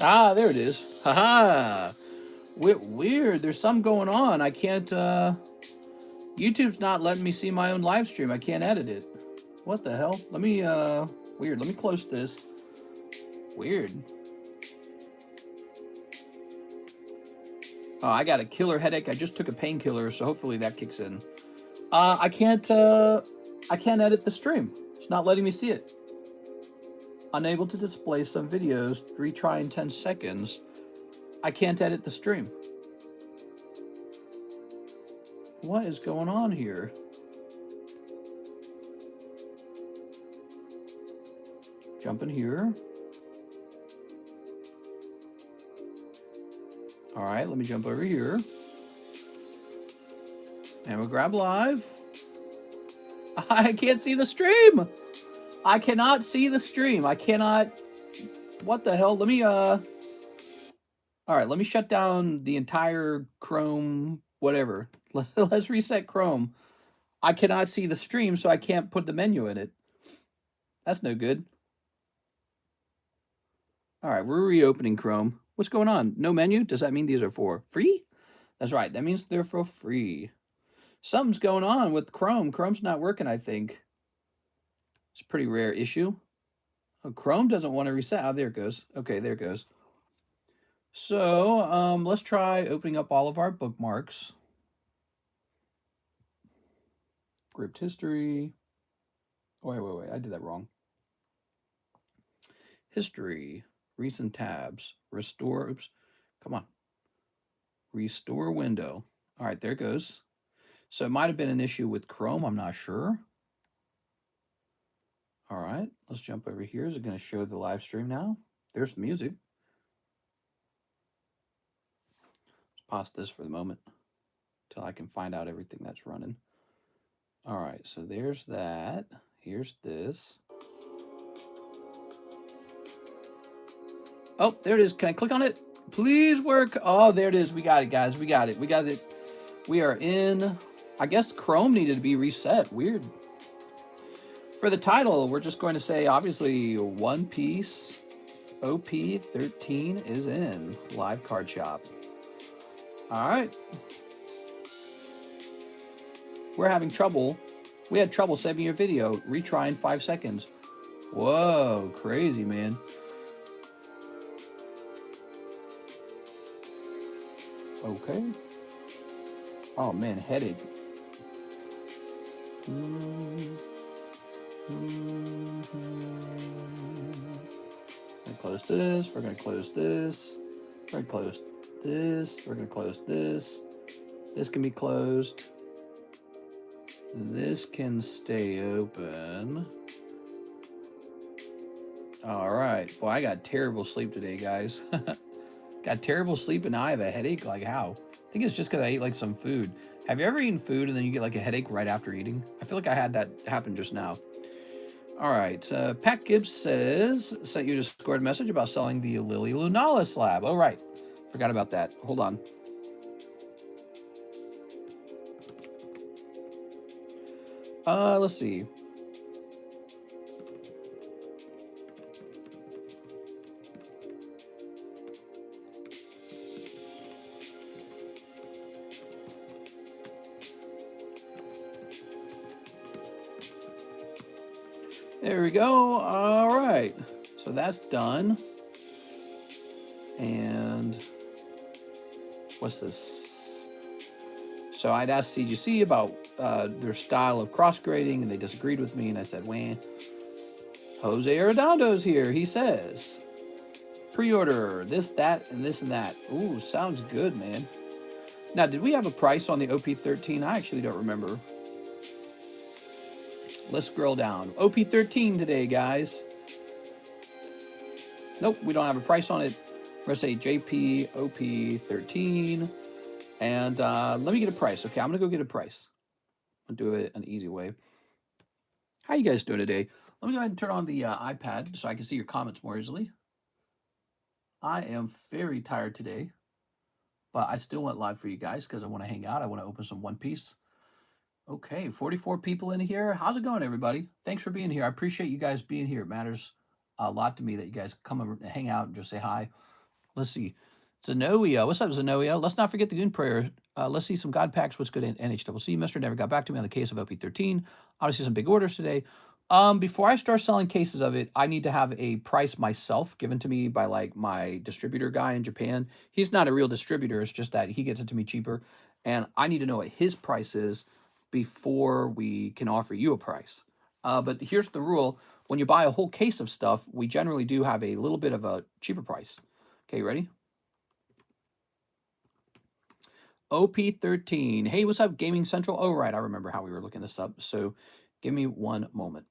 Ah, there it is. Haha. Weird. There's something going on. I can't, YouTube's not letting me see my own live stream. I can't edit it. What the hell? Let me, weird. Let me close this. Weird. Oh, I got a killer headache. I just took a painkiller, so hopefully that kicks in. I can't edit the stream. It's not letting me see it. Unable to display some videos. Retry in 10 seconds. I can't edit the stream. What is going on here? Jump in here. All right, let me jump over here. And we'll grab live. I can't see the stream. I cannot see the stream. I cannot. What the hell? Let me, all right, let me shut down the entire Chrome, whatever. Let's reset Chrome. I cannot see the stream, so I can't put the menu in it. That's no good. All right, we're reopening Chrome. What's going on? No menu? Does that mean these are for free? That's right. That means they're for free. Something's going on with Chrome. Chrome's not working, I think. It's a pretty rare issue. Oh, Chrome doesn't want to reset. Oh, there it goes. Okay, there it goes. So let's try opening up all of our bookmarks. Gripped history. Oh, wait. I did that wrong. History. Recent tabs. Restore. Oops. Come on. Restore window. All right, there it goes. So it might have been an issue with Chrome. I'm not sure. All right, let's jump over here. Is it going to show the live stream now? There's the music. Let's pause this for the moment until I can find out everything that's running. All right, so there's that. Here's this. Oh, there it is. Can I click on it? Please work. Oh, there it is. We got it, guys. We got it. We got it. We are in. I guess Chrome needed to be reset. Weird. For the title, we're just going to say, obviously, One Piece OP13 is in live card shop. All right. We're having trouble. We had trouble saving your video. Retry in 5 seconds. Whoa, crazy, man. Okay. Oh, man, headache. We're gonna close this. We're gonna close this. We're gonna close this. We're gonna close this. This can be closed. This can stay open. All right. Boy, I got terrible sleep today, guys. Got terrible sleep and now I have a headache. Like how? I think it's just because I ate like some food. Have you ever eaten food and then you get like a headache right after eating? I feel like I had that happen just now. All right, Pat Gibbs says, sent you a Discord message about selling the Lily Lunala slab. Oh, right. Forgot about that. Hold on. Let's see. There we go. All right. So that's done. And what's this? So I'd asked CGC about their style of cross-grading, and they disagreed with me, and I said, wah. Jose Arredondo's here. He says, pre-order this, that, and this and that. Ooh, sounds good, man. Now, did we have a price on the OP13? I actually don't remember. Let's scroll down. OP13 today, guys. Nope, we don't have a price on it. We're going to say JP OP13. And let me get a price. Okay, I'm going to go get a price. I'll do it an easy way. How you guys doing today? Let me go ahead and turn on the iPad so I can see your comments more easily. I am very tired today, but I still went live for you guys because I want to hang out. I want to open some One Piece. Okay, 44 people in here. How's it going, everybody? Thanks for being here. I appreciate you guys being here. It matters a lot to me that you guys come over and hang out and just say hi. Let's see. Zenoia. What's up, Zenoia? Let's not forget the Goon Prayer. Let's see some God Packs. What's good in NHCC? Mr. Never got back to me on the case of OP13. Obviously, some big orders today. Before I start selling cases of it, I need to have a price myself given to me by like my distributor guy in Japan. He's not a real distributor. It's just that he gets it to me cheaper. And I need to know what his price is before we can offer you a price. But here's the rule. When you buy a whole case of stuff, we generally do have a little bit of a cheaper price. Okay, ready? OP13. Hey, what's up, Gaming Central? Oh, right, I remember how we were looking this up. So give me one moment.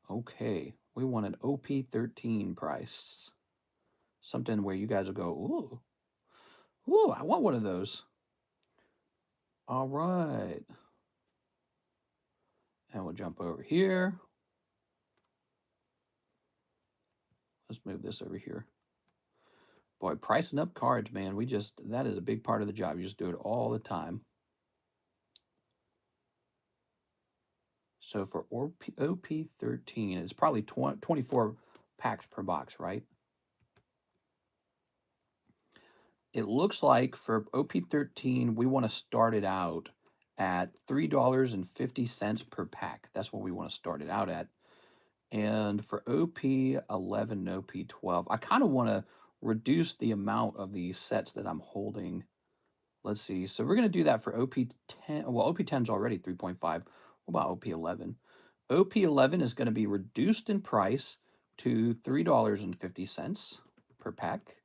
Okay, we want an OP13 price. Something where you guys will go, ooh, I want one of those. All right. And we'll jump over here. Let's move this over here. Boy, pricing up cards, man. That is a big part of the job. You just do it all the time. So for OP13, it's probably 24 packs per box, right? It looks like for OP13, we want to start it out at $3.50 per pack. That's what we want to start it out at. And for OP11 and OP12, I kind of want to reduce the amount of these sets that I'm holding. Let's see. So we're going to do that for OP10. Well, OP10 is already 3.5. What about OP11? OP11 is going to be reduced in price to $3.50 per pack,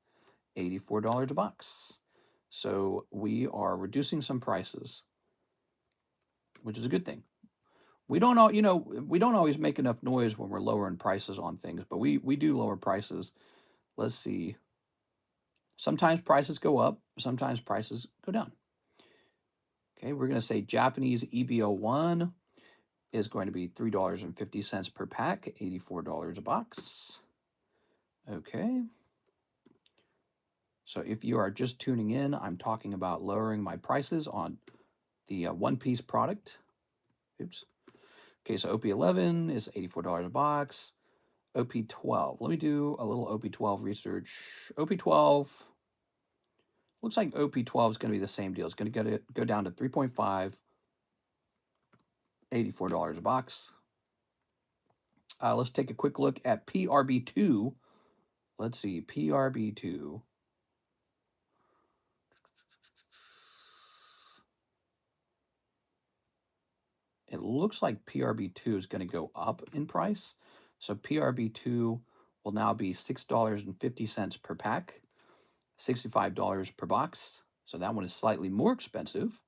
$84 a box. So we are reducing some prices, which is a good thing. We don't all, we don't always make enough noise when we're lowering prices on things, but we do lower prices. Let's see. Sometimes prices go up, sometimes prices go down. Okay, we're going to say Japanese EBO1 is going to be $3.50 per pack, $84 a box. Okay. So if you are just tuning in, I'm talking about lowering my prices on the one-piece product. Oops. Okay, so OP11 is $84 a box. OP12. Let me do a little OP12 research. OP12 looks like OP12 is going to be the same deal. It's going to go down to 3.5, $84 a box. Let's take a quick look at PRB2. Let's see, PRB2. It looks like PRB2 is going to go up in price. So PRB2 will now be $6.50 per pack, $65 per box. So that one is slightly more expensive.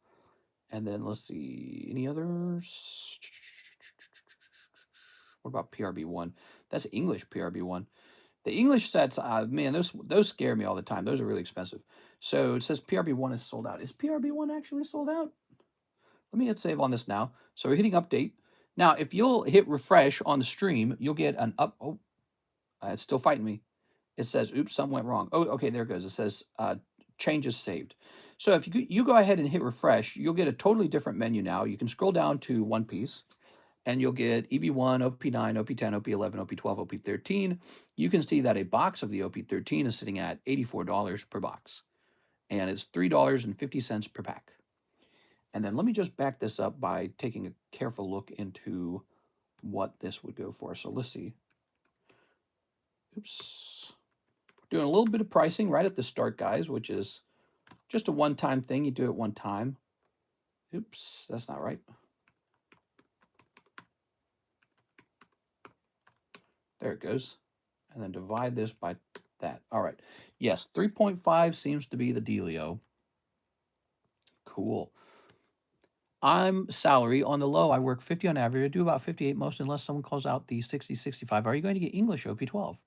And then let's see, any others? What about PRB1? That's English PRB1. The English sets, man, those scare me all the time. Those are really expensive. So it says PRB1 is sold out. Is PRB1 actually sold out? Let me hit save on this now. So we're hitting update. Now, if you'll hit refresh on the stream, you'll get an up. Oh, it's still fighting me. It says, oops, something went wrong. Oh, okay, there it goes. It says changes saved. So if you go ahead and hit refresh, you'll get a totally different menu now. You can scroll down to One Piece, and you'll get EB1, OP9, OP10, OP11, OP12, OP13. You can see that a box of the OP13 is sitting at $84 per box, and it's $3.50 per pack. And then let me just back this up by taking a careful look into what this would go for. So let's see. Oops. Doing a little bit of pricing right at the start, guys, which is just a one-time thing. You do it one time. Oops, that's not right. There it goes. And then divide this by that. All right. Yes, 3.5 seems to be the dealio. Cool. I'm salary on the low. I work 50 on average. I do about 58 most unless someone calls out the 60, 65. Are you going to get English OP12?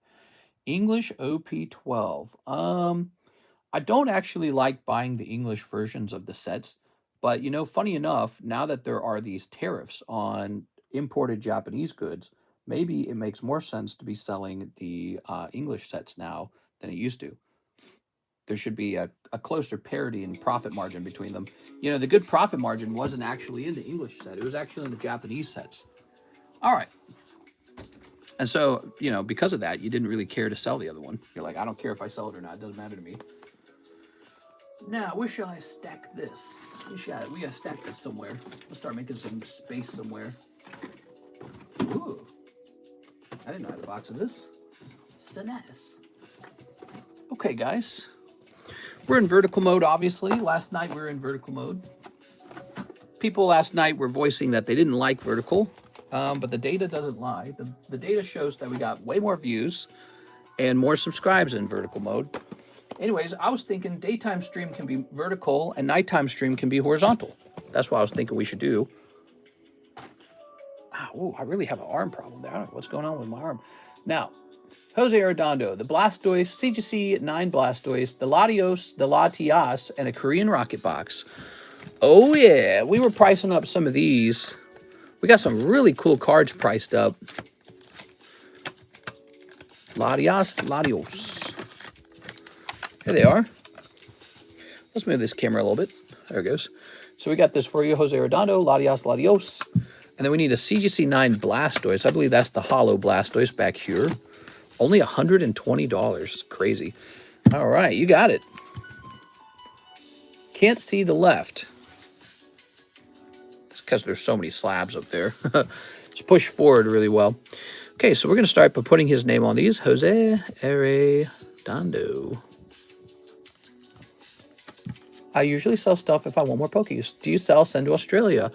English OP12. I don't actually like buying the English versions of the sets, but funny enough, now that there are these tariffs on imported Japanese goods, maybe it makes more sense to be selling the English sets now than it used to. There should be a closer parity in profit margin between them. The good profit margin wasn't actually in the English set. It was actually in the Japanese sets. All right. And so, you know, because of that, you didn't really care to sell the other one. You're like, I don't care if I sell it or not. It doesn't matter to me. Now, where shall I stack this? We gotta stack this somewhere. Let's start making some space somewhere. Ooh. I didn't know I had a box of this. So nice. Okay, guys. We're in vertical mode, obviously. Last night we were in vertical mode. People last night were voicing that they didn't like vertical, but the data doesn't lie. The data shows that we got way more views and more subscribes in vertical mode. Anyways, I was thinking daytime stream can be vertical and nighttime stream can be horizontal. That's what I was thinking we should do. Oh, I really have an arm problem there. I don't know what's going on with my arm. Now, Jose Arredondo, the Blastoise, CGC 9 Blastoise, the Latios, the Latias, and a Korean Rocket Box. Oh, yeah. We were pricing up some of these. We got some really cool cards priced up. Latios. Here they are. Let's move this camera a little bit. There it goes. So we got this for you, Jose Arredondo, Latios. And then we need a CGC 9 Blastoise. I believe that's the hollow Blastoise back here. Only $120. Crazy. All right, you got it. Can't see the left. It's because there's so many slabs up there. Just push forward really well. Okay, so we're going to start by putting his name on these. Jose Arredondo. I usually sell stuff if I want more Pokies. Do you send to Australia?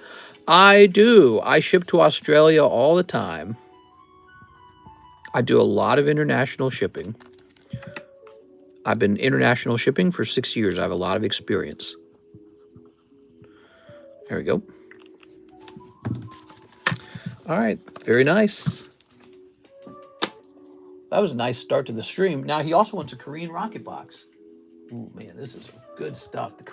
I do. I ship to Australia all the time. I do a lot of international shipping. I've been international shipping for 6 years. I have a lot of experience. There we go. All right. Very nice. That was a nice start to the stream. Now, he also wants a Korean Rocket Box. Oh, man, this is good stuff. The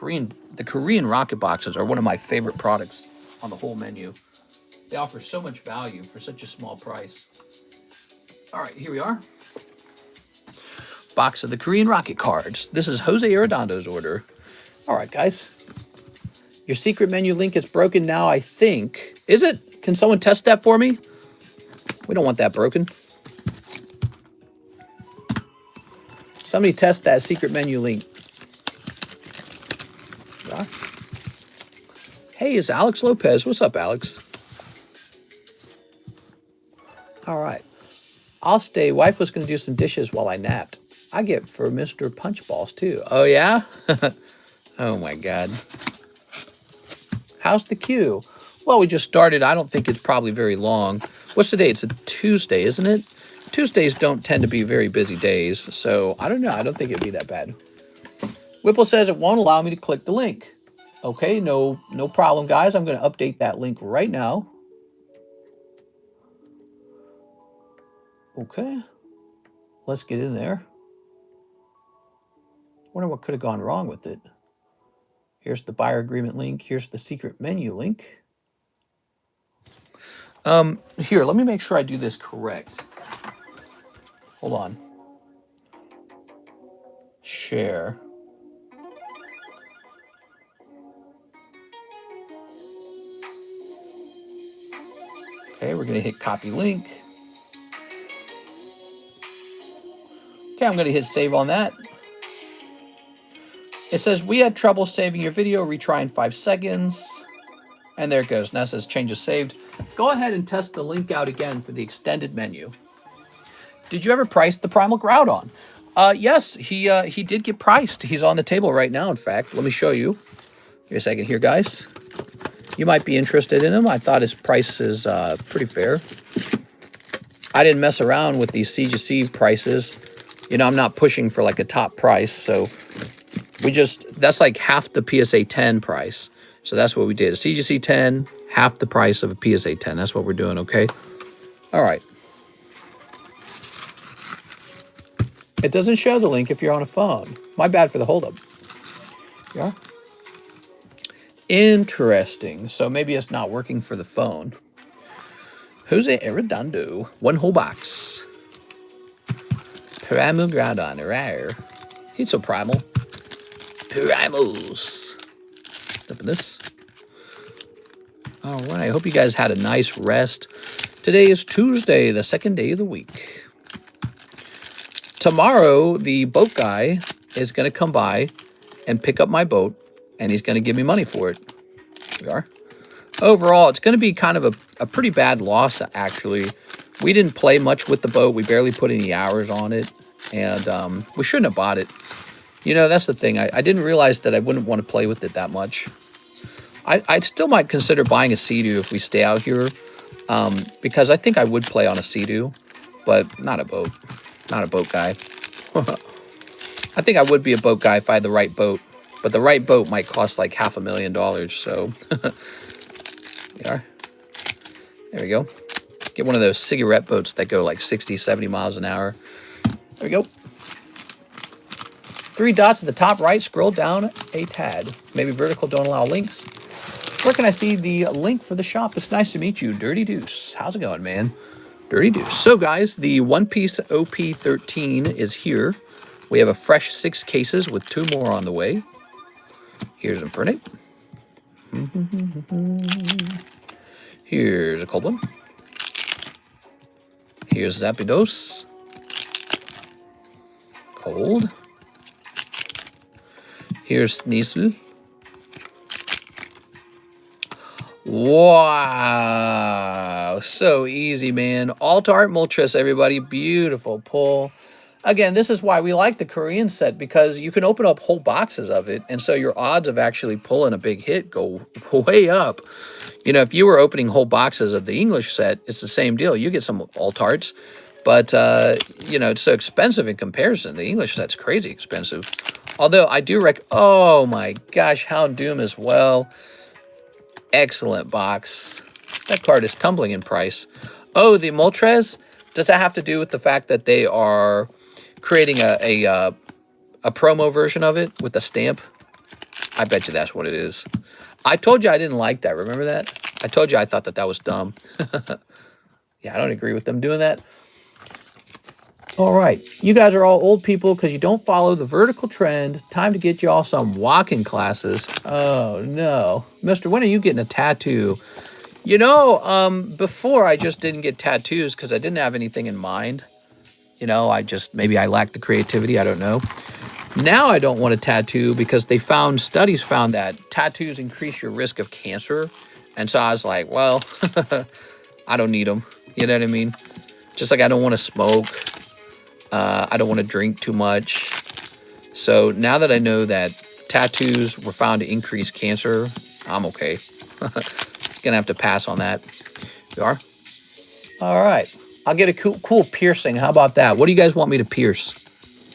Korean Rocket Boxes are one of my favorite products on the whole menu. They offer so much value for such a small price. All right, here we are. Box of the Korean Rocket cards. This is Jose Arredondo's order. All right, guys. Your secret menu link is broken now, I think. Is it? Can someone test that for me? We don't want that broken. Somebody test that secret menu link. Yeah. Hey, it's Alex Lopez. What's up, Alex? All right. I'll stay. Wife was going to do some dishes while I napped. I get for Mr. Punchballs, too. Oh, yeah? Oh, my God. How's the queue? Well, we just started. I don't think it's probably very long. What's the day? It's a Tuesday, isn't it? Tuesdays don't tend to be very busy days, so I don't know. I don't think it'd be that bad. Whipple says it won't allow me to click the link. Okay, no problem, guys. I'm going to update that link right now. Okay. Let's get in there. Wonder what could have gone wrong with it. Here's the buyer agreement link. Here's the secret menu link. Here, let me make sure I do this correct. Hold on. Share. Okay, we're going to hit copy link. Okay, I'm going to hit save on that. It says, we had trouble saving your video. Retry in 5 seconds. And there it goes. Now it says changes saved. Go ahead and test the link out again for the extended menu. Did you ever price the Primal Groudon? Yes, he did get priced. He's on the table right now, in fact. Let me show you. Here a second here, guys. You might be interested in him. I thought his price is pretty fair. I didn't mess around with these CGC prices. You know, I'm not pushing for like a top price, so that's like half the PSA 10 price. So that's what we did. A CGC 10, half the price of a PSA 10. That's what we're doing, okay? All right. It doesn't show the link if you're on a phone. My bad for the holdup. Yeah. Interesting. So maybe it's not working for the phone. Jose Arredondo. One whole box. Primal Groudon. Rare. He's so primal. Primals. Open this. All right. I hope you guys had a nice rest Today is Tuesday, the second day of the week. Tomorrow, the boat guy is going to come by and pick up my boat, and he's going to give me money for it. Here we are. Overall, it's going to be kind of a pretty bad loss, actually. We didn't play much with the boat. We barely put any hours on it, and we shouldn't have bought it. You know, that's the thing. I didn't realize that I wouldn't want to play with it that much. I still might consider buying a Sea-Doo if we stay out here, because I think I would play on a Sea-Doo, but not a boat. Not a boat guy. I think I would be a boat guy if I had the right boat, but the right boat might cost like $500,000, so... There we go. Get one of those cigarette boats that go like 60, 70 miles an hour. There we go. 3 dots at the top right. Scroll down a tad. Maybe vertical, don't allow links. Where can I see the link for the shop? It's nice to meet you, Dirty Deuce. How's it going, man? Dirty Deuce. So, guys, the one-piece OP13 is here. We have a fresh 6 cases with 2 more on the way. Here's Infernape. Here's a cold one. Here's Zapdos. Cold. Here's Sneasel. Wow. So easy, man. Alt Art Moltres, everybody. Beautiful pull. Again, this is why we like the Korean set, because you can open up whole boxes of it, and so your odds of actually pulling a big hit go way up. You know, if you were opening whole boxes of the English set, it's the same deal. You get some alt arts, but, you know, it's so expensive in comparison. The English set's crazy expensive. Although I do oh my gosh, Houndoom as well. Excellent box. That card is tumbling in price. Oh, the Moltres, does that have to do with the fact that they are creating a promo version of it with a stamp? I bet you that's what it is. I told you I didn't like that. Remember that? I told you I thought that that was dumb. Yeah, I don't agree with them doing that. All right. You guys are all old people because you don't follow the vertical trend. Time to get you all some walking classes. Oh, no. Mister, when are you getting a tattoo? You know, before I just didn't get tattoos because I didn't have anything in mind. You know, maybe I lacked the creativity. I don't know. Now I don't want a tattoo because studies found that tattoos increase your risk of cancer. And so I was like, well, I don't need them. You know what I mean? Just like I don't want to smoke. I don't want to drink too much. So now that I know that tattoos were found to increase cancer, I'm okay. Gonna have to pass on that. You are? All right. I'll get a cool piercing. How about that? What do you guys want me to pierce?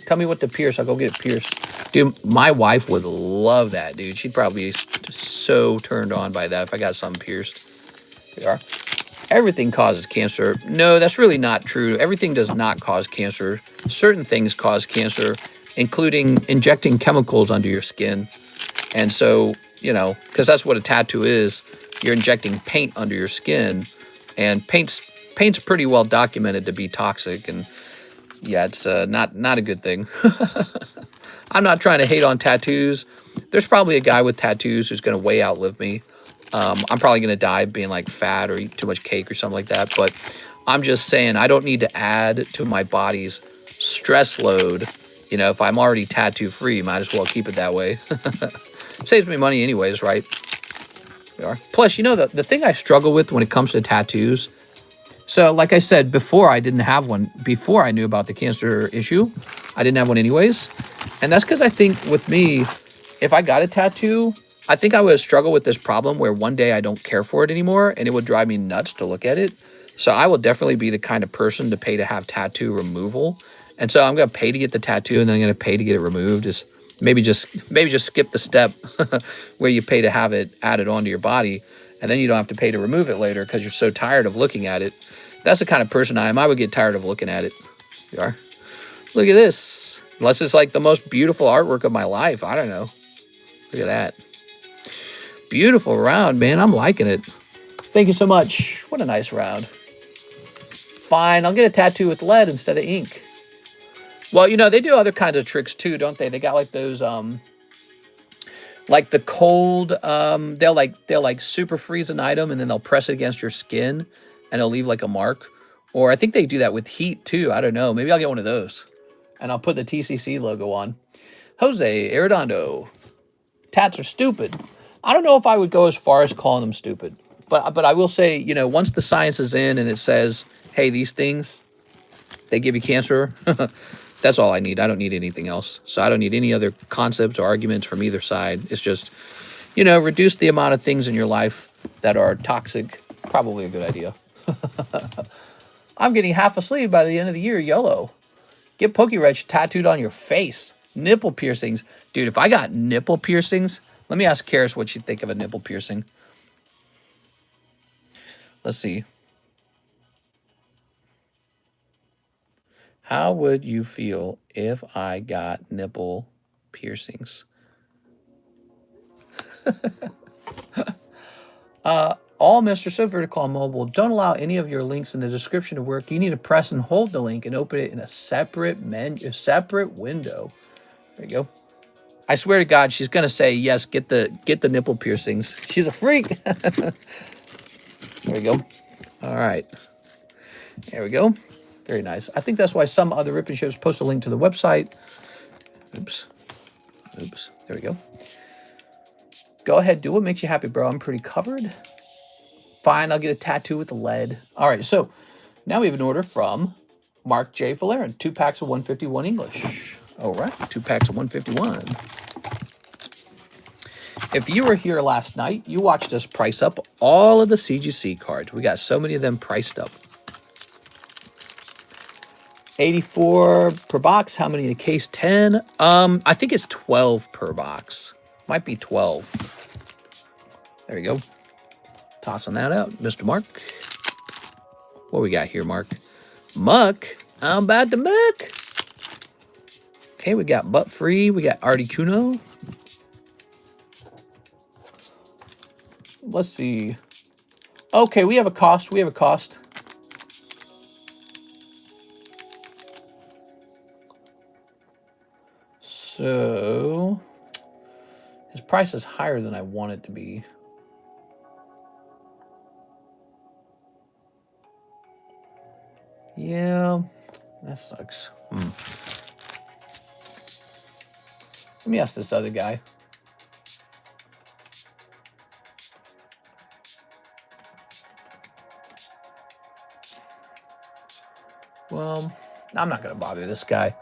Tell me what to pierce. I'll go get it pierced. Dude, my wife would love that, dude. She'd probably be so turned on by that if I got something pierced. There you are. Everything causes cancer. No, that's really not true. Everything does not cause cancer. Certain things cause cancer, including injecting chemicals under your skin. And so, you know, because that's what a tattoo is. You're injecting paint under your skin, and paint's pretty well documented to be toxic, and yeah, it's not a good thing. I'm not trying to hate on tattoos. There's probably a guy with tattoos who's going to way outlive me. I'm probably going to die being like fat or eat too much cake or something like that, but I'm just saying I don't need to add to my body's stress load. You know, if I'm already tattoo free, might as well keep it that way. Saves me money anyways, right? Plus, you know, the thing I struggle with when it comes to tattoos, so like I said before, I didn't have one before I knew about the cancer issue. I didn't have one anyways. And that's because I think with me, if I got a tattoo, I think I would struggle with this problem where one day I don't care for it anymore and it would drive me nuts to look at it. So I will definitely be the kind of person to pay to have tattoo removal. And so I'm going to pay to get the tattoo and then I'm going to pay to get it removed. Maybe just skip the step where you pay to have it added onto your body, and then you don't have to pay to remove it later because you're so tired of looking at it. That's the kind of person I am. I would get tired of looking at it. You are. Look at this. Unless it's like the most beautiful artwork of my life. I don't know. Look at that. Beautiful round, man. I'm liking it. Thank you so much. What a nice round. Fine. I'll get a tattoo with lead instead of ink. Well, you know, they do other kinds of tricks too, don't they? They got like those, like the cold, they'll like super freeze an item and then they'll press it against your skin and it'll leave like a mark. Or I think they do that with heat too. I don't know. Maybe I'll get one of those. And I'll put the TCC logo on. Jose Arredondo. Tats are stupid. I don't know if I would go as far as calling them stupid. But I will say, you know, once the science is in and it says, hey, these things, they give you cancer. That's all I need. I don't need anything else. So I don't need any other concepts or arguments from either side. It's just, you know, reduce the amount of things in your life that are toxic. Probably a good idea. I'm getting half a sleeve by the end of the year, YOLO. Get Pokéwretch tattooed on your face. Nipple piercings. Dude, if I got nipple piercings, let me ask Karis what she'd think of a nipple piercing. Let's see. How would you feel if I got nipple piercings? All Mr. So Vertical on mobile, don't allow any of your links in the description to work. You need to press and hold the link and open it in a separate menu, a separate window. There you go. I swear to God, she's gonna say yes. Get the nipple piercings. She's a freak. There we go. All right. There we go. Very nice. I think that's why some other ripping shows post a link to the website. Oops. Oops. There we go. Go ahead, do what makes you happy, bro. I'm pretty covered. Fine, I'll get a tattoo with the lead. All right, so now we have an order from Mark J. Valerian. 2 packs of 151 English. All right, 2 packs of 151. If you were here last night, you watched us price up all of the CGC cards. We got so many of them priced up. 84 per box. How many in a case? 10. I think it's 12 per box. Might be 12. There we go. Tossing that out, Mr. Mark. What we got here, Mark? Muck. I'm about to muck. Okay, we got Butt Free. We got Articuno. Let's see. Okay, we have a cost. We have a cost. So his price is higher than I want it to be. Yeah, that sucks. Let me ask this other guy. Well, I'm not going to bother this guy.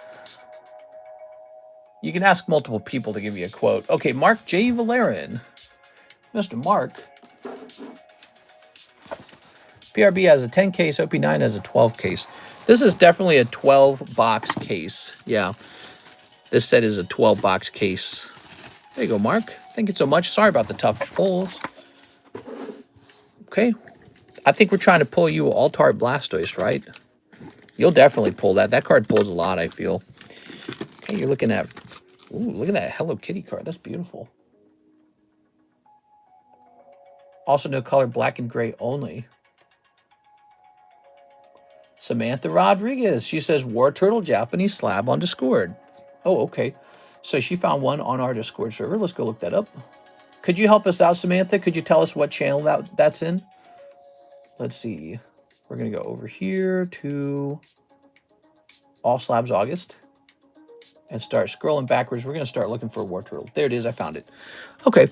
You can ask multiple people to give you a quote. Okay, Mark J. Valerian. Mr. Mark. PRB has a 10 case. OP9 has a 12 case. This is definitely a 12 box case. Yeah. This set is a 12 box case. There you go, Mark. Thank you so much. Sorry about the tough pulls. Okay. I think we're trying to pull you Altart Blastoise, right? You'll definitely pull that. That card pulls a lot, I feel. Okay, you're looking at... Ooh, look at that Hello Kitty card. That's beautiful. Also no color, black and gray only. Samantha Rodriguez. She says, War Turtle Japanese slab on Discord. Oh, okay. So she found one on our Discord server. Let's go look that up. Could you help us out, Samantha? Could you tell us what channel that's in? Let's see. We're going to go over here to All Slabs August and start scrolling backwards. We're going to start looking for a War Turtle. There it is. I found it. Okay.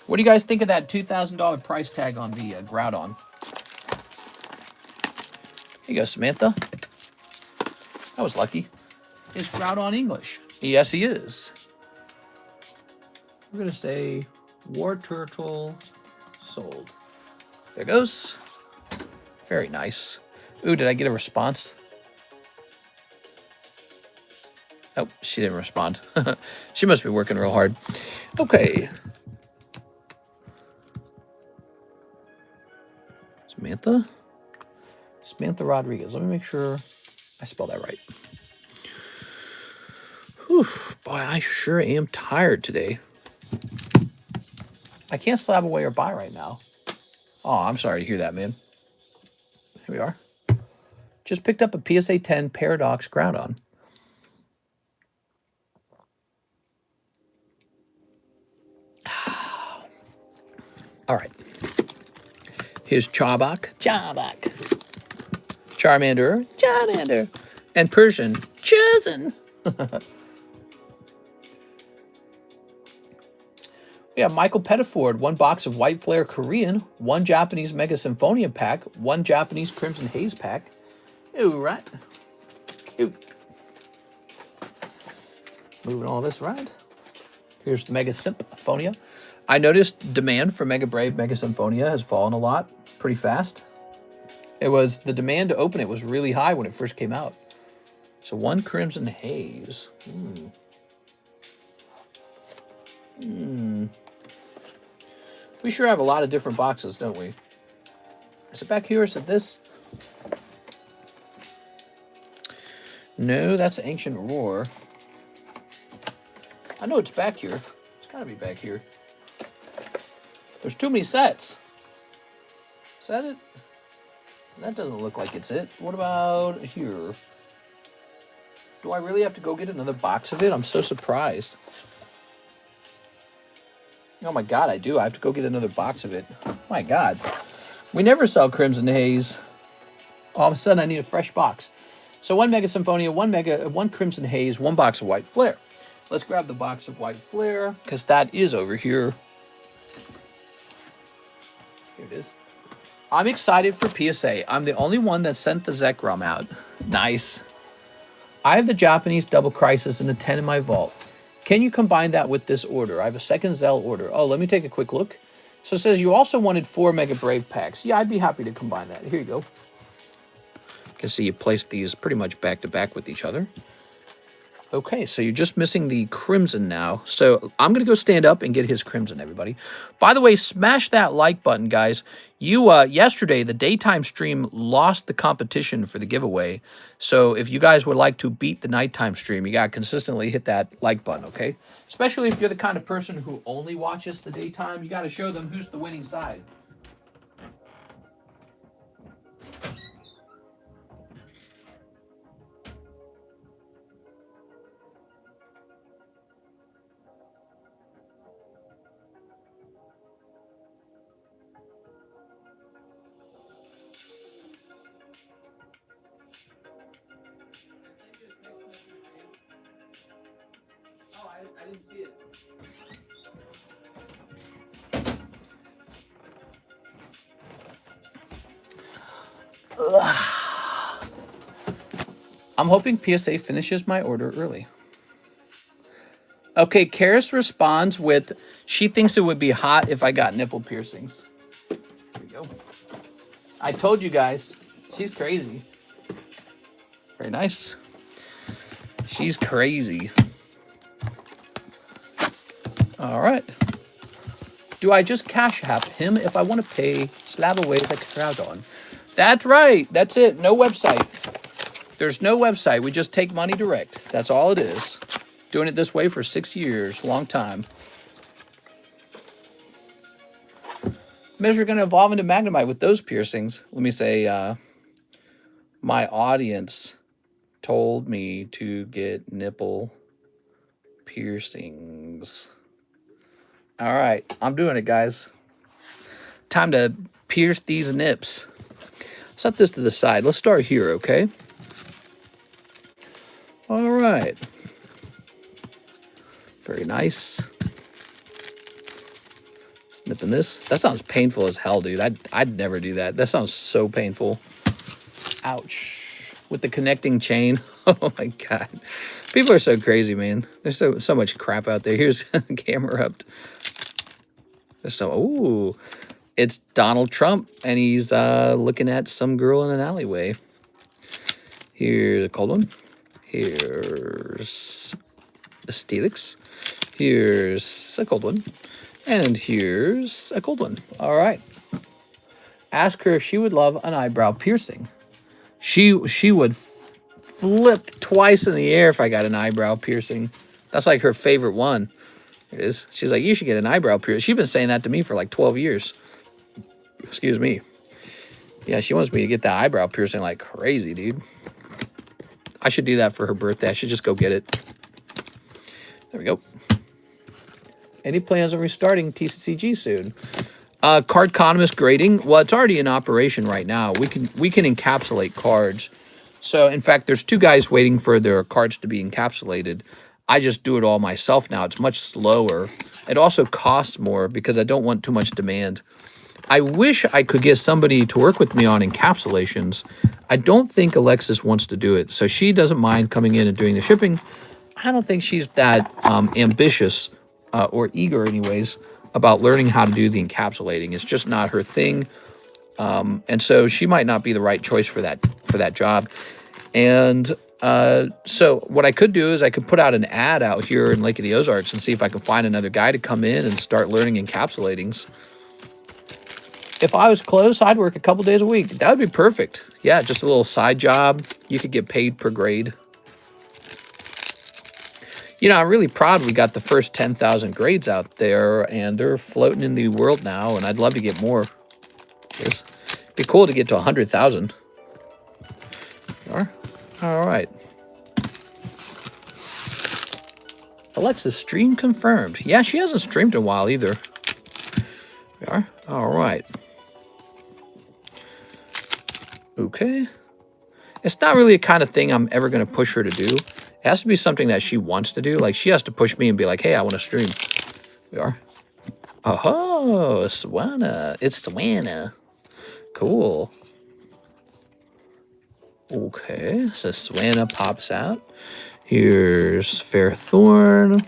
What do you guys think of that $2,000 price tag on the Groudon? Here you go, Samantha. That was lucky. Is Groudon English? Yes, he is. We're going to say War Turtle sold. There goes. Very nice. Ooh, did I get a response? Oh, she didn't respond. She must be working real hard. Okay. Samantha? Samantha Rodriguez. Let me make sure I spell that right. Whew, boy, I sure am tired today. I can't slab away or buy right now. Oh, I'm sorry to hear that, man. Here we are. Just picked up a PSA 10 Paradox Groudon. All right. Here's Charbak, Charmander, and Persian, Chosen. We have Michael Pettiford, 1 box of White Flare Korean, 1 Japanese Mega Symphonia pack, 1 Japanese Crimson Haze pack. Ooh, right. Ooh. Moving all this around. Here's the Mega Symphonia. I noticed demand for Mega Brave Mega Symphonia has fallen a lot, pretty fast. The demand to open it was really high when it first came out. So 1 Crimson Haze. We sure have a lot of different boxes, don't we? Is it back here? Is it this? No, that's Ancient Roar. I know it's back here. It's gotta be back here. There's too many sets. Is that it? That doesn't look like it's it. What about here? Do I really have to go get another box of it? I'm so surprised. Oh my god, I do. I have to go get another box of it. My god. We never sell Crimson Haze. All of a sudden, I need a fresh box. So 1 Mega Symphonia, 1 Crimson Haze, 1 box of White Flare. Let's grab the box of White Flare, because that is over here. Here it is. I'm excited for PSA. I'm the only one that sent the Zekrom out. Nice. I have the Japanese Double Crisis and the 10 in my vault. Can you combine that with this order? I have a second ZELLE order. Oh, let me take a quick look. So it says you also wanted 4 Mega Brave packs. Yeah, I'd be happy to combine that. Here you go. You can see you placed these pretty much back to back with each other. Okay, so you're just missing the Crimson now. So I'm going to go stand up and get his Crimson, everybody. By the way, smash that like button, guys. Yesterday, the daytime stream lost the competition for the giveaway. So if you guys would like to beat the nighttime stream, you got to consistently hit that like button, okay? Especially if you're the kind of person who only watches the daytime, you got to show them who's the winning side. I didn't see it. I'm hoping PSA finishes my order early. Okay, Karis responds with, she thinks it would be hot if I got nipple piercings. There we go. I told you guys, she's crazy. Very nice. She's crazy. All right. Do I just cash app him if I want to pay slab away the crowd on? That's right. That's it. No website. There's no website. We just take money direct. That's all it is. Doing it this way for 6 years. Long time. Measure going to evolve into Magnemite with those piercings. Let me say, my audience told me to get nipple piercings. All right, I'm doing it, guys. Time to pierce these nips. Set this to the side. Let's start here, okay? All right. Very nice. Snipping this. That sounds painful as hell, dude. I'd never do that. That sounds so painful. Ouch. With the connecting chain. Oh my god. People are so crazy, man. There's so much crap out there. Here's camera up. There's so ooh. It's Donald Trump, and he's looking at some girl in an alleyway. Here's a cold one. Here's a Steelix. Here's a cold one. And here's a cold one. All right. Ask her if she would love an eyebrow piercing. She would flip twice in the air if I got an eyebrow piercing. That's like her favorite one. It is. She's like, you should get an eyebrow piercing. She's been saying that to me for like 12 years. Excuse me. Yeah, she wants me to get that eyebrow piercing like crazy, dude. I should do that for her birthday. I should just go get it. There we go. Any plans on restarting TCCG soon? Cardconomist grading. Well, it's already in operation right now. We can encapsulate cards. So in fact, there's 2 guys waiting for their cards to be encapsulated. I just do it all myself now. It's much slower. It also costs more because I don't want too much demand. I wish I could get somebody to work with me on encapsulations. I don't think Alexis wants to do it. So she doesn't mind coming in and doing the shipping. I don't think she's that ambitious or eager anyways about learning how to do the encapsulating. It's just not her thing. And so she might not be the right choice for that job. And so what I could do is I could put out an ad out here in Lake of the Ozarks and see if I can find another guy to come in and start learning encapsulatings. If I was close, I'd work a couple days a week. That would be perfect. Yeah, just a little side job. You could get paid per grade. You know, I'm really proud we got the first 10,000 grades out there, and they're floating in the world now, and I'd love to get more. It'd be cool to get to 100,000. All right. Alexa's stream confirmed. Yeah, she hasn't streamed in a while either. We are. All right. Okay. It's not really a kind of thing I'm ever going to push her to do. It has to be something that she wants to do. Like, she has to push me and be like, hey, I want to stream. We are. Oh, SOLANA. It's SOLANA. Cool. Okay, so SOLANA pops out. Here's Fairthorn.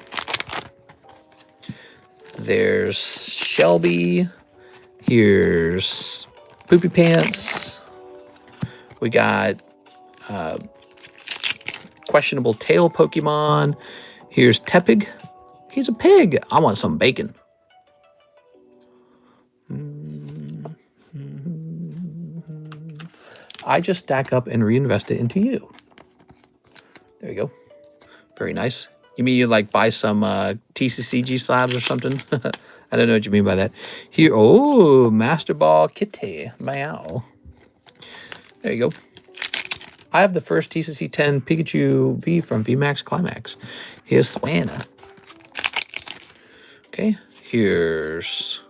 There's Shelby. Here's Poopy Pants. We got questionable tail Pokemon. Here's Tepig. He's a pig. I want some bacon. I just stack up and reinvest it into you. There you go. Very nice. You mean you like buy some TCCG slabs or something? I don't know what you mean by that. Here, oh, Master Ball Kitty. Meow. There you go. I have the first TCC 10 Pikachu V from VMAX Climax. Here's SOLANA. Okay, here's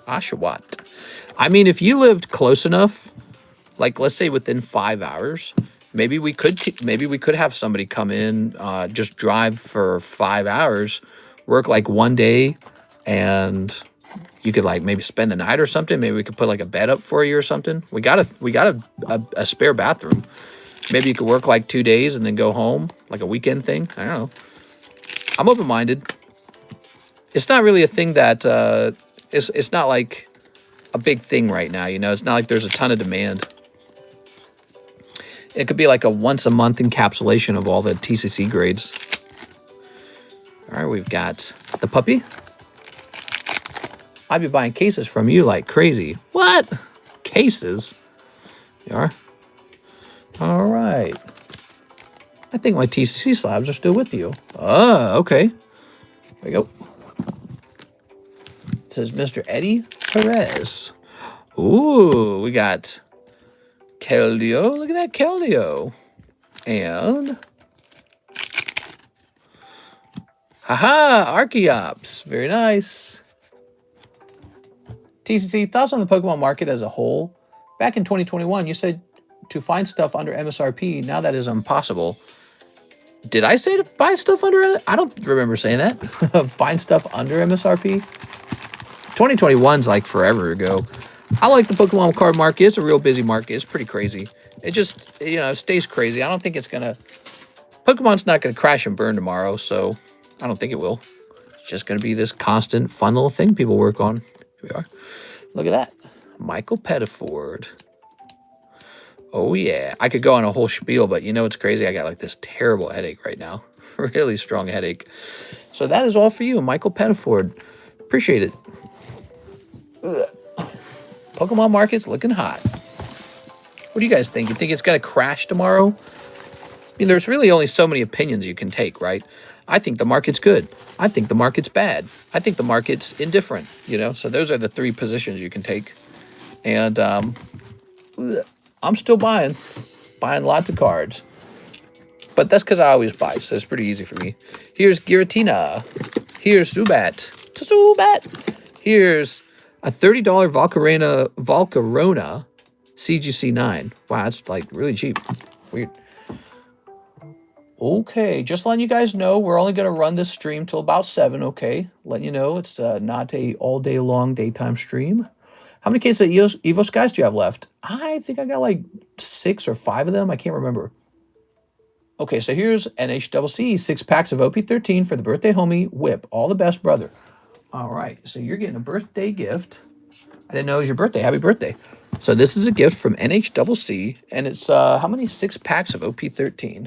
Oshawott. I mean, if you lived close enough, like let's say within 5 hours, maybe we could have somebody come in, just drive for 5 hours, work like 1 day, and you could like maybe spend the night or something. Maybe we could put like a bed up for you or something. We got a spare bathroom. Maybe you could work like 2 days and then go home, like a weekend thing. I don't know. I'm open-minded. It's not really a thing that it's not like a big thing right now. You know, it's not like there's a ton of demand. It could be like a once a month encapsulation of all the TCC grades. All right, we've got the puppy. I'd be buying cases from you like crazy. What? Cases? You are? All right. I think my TCC slabs are still with you. Oh, okay. There we go. This is Mr. Eddie Perez. Ooh, we got Keldeo. Look at that Keldeo. And haha, Archeops. Very nice. TCC, thoughts on the Pokemon market as a whole? Back in 2021, you said to find stuff under MSRP. Now that is impossible. Did I say to buy stuff under? I don't remember saying that. Find stuff under MSRP. 2021's like forever ago. I like the Pokemon card market. It's a real busy market. It's pretty crazy. It just, you know, it stays crazy. I don't think it's gonna. Pokemon's not gonna crash and burn tomorrow, so I don't think it will. It's just gonna be this constant, fun little thing people work on. Here we are. Look at that, Michael Pettiford. Oh yeah, I could go on a whole spiel, but you know what's crazy? I got like this terrible headache right now. Really strong headache. So that is all for you, Michael Pettiford. Appreciate it. Ugh. Pokemon market's looking hot. What do you guys think? You think it's going to crash tomorrow? I mean, there's really only so many opinions you can take, right? I think the market's good. I think the market's bad. I think the market's indifferent, you know? So those are the 3 positions you can take. And I'm still buying lots of cards. But that's because I always buy, so it's pretty easy for me. Here's Giratina. Here's Zubat. Here's A $30 Volcarona CGC 9. Wow, that's like really cheap. Weird. Okay, just letting you guys know, we're only going to run this stream till about 7, okay? Letting you know it's not a all-day long daytime stream. How many cases of Evos guys do you have left? I think I got like 6 or 5 of them. I can't remember. Okay, so here's NHCC, 6 packs of OP13 for the birthday homie, Whip. All the best, brother. All right, so you're getting a birthday gift. I didn't know it was your birthday. Happy birthday. So this is a gift from NHCC, and it's, how many? 6 packs of OP13.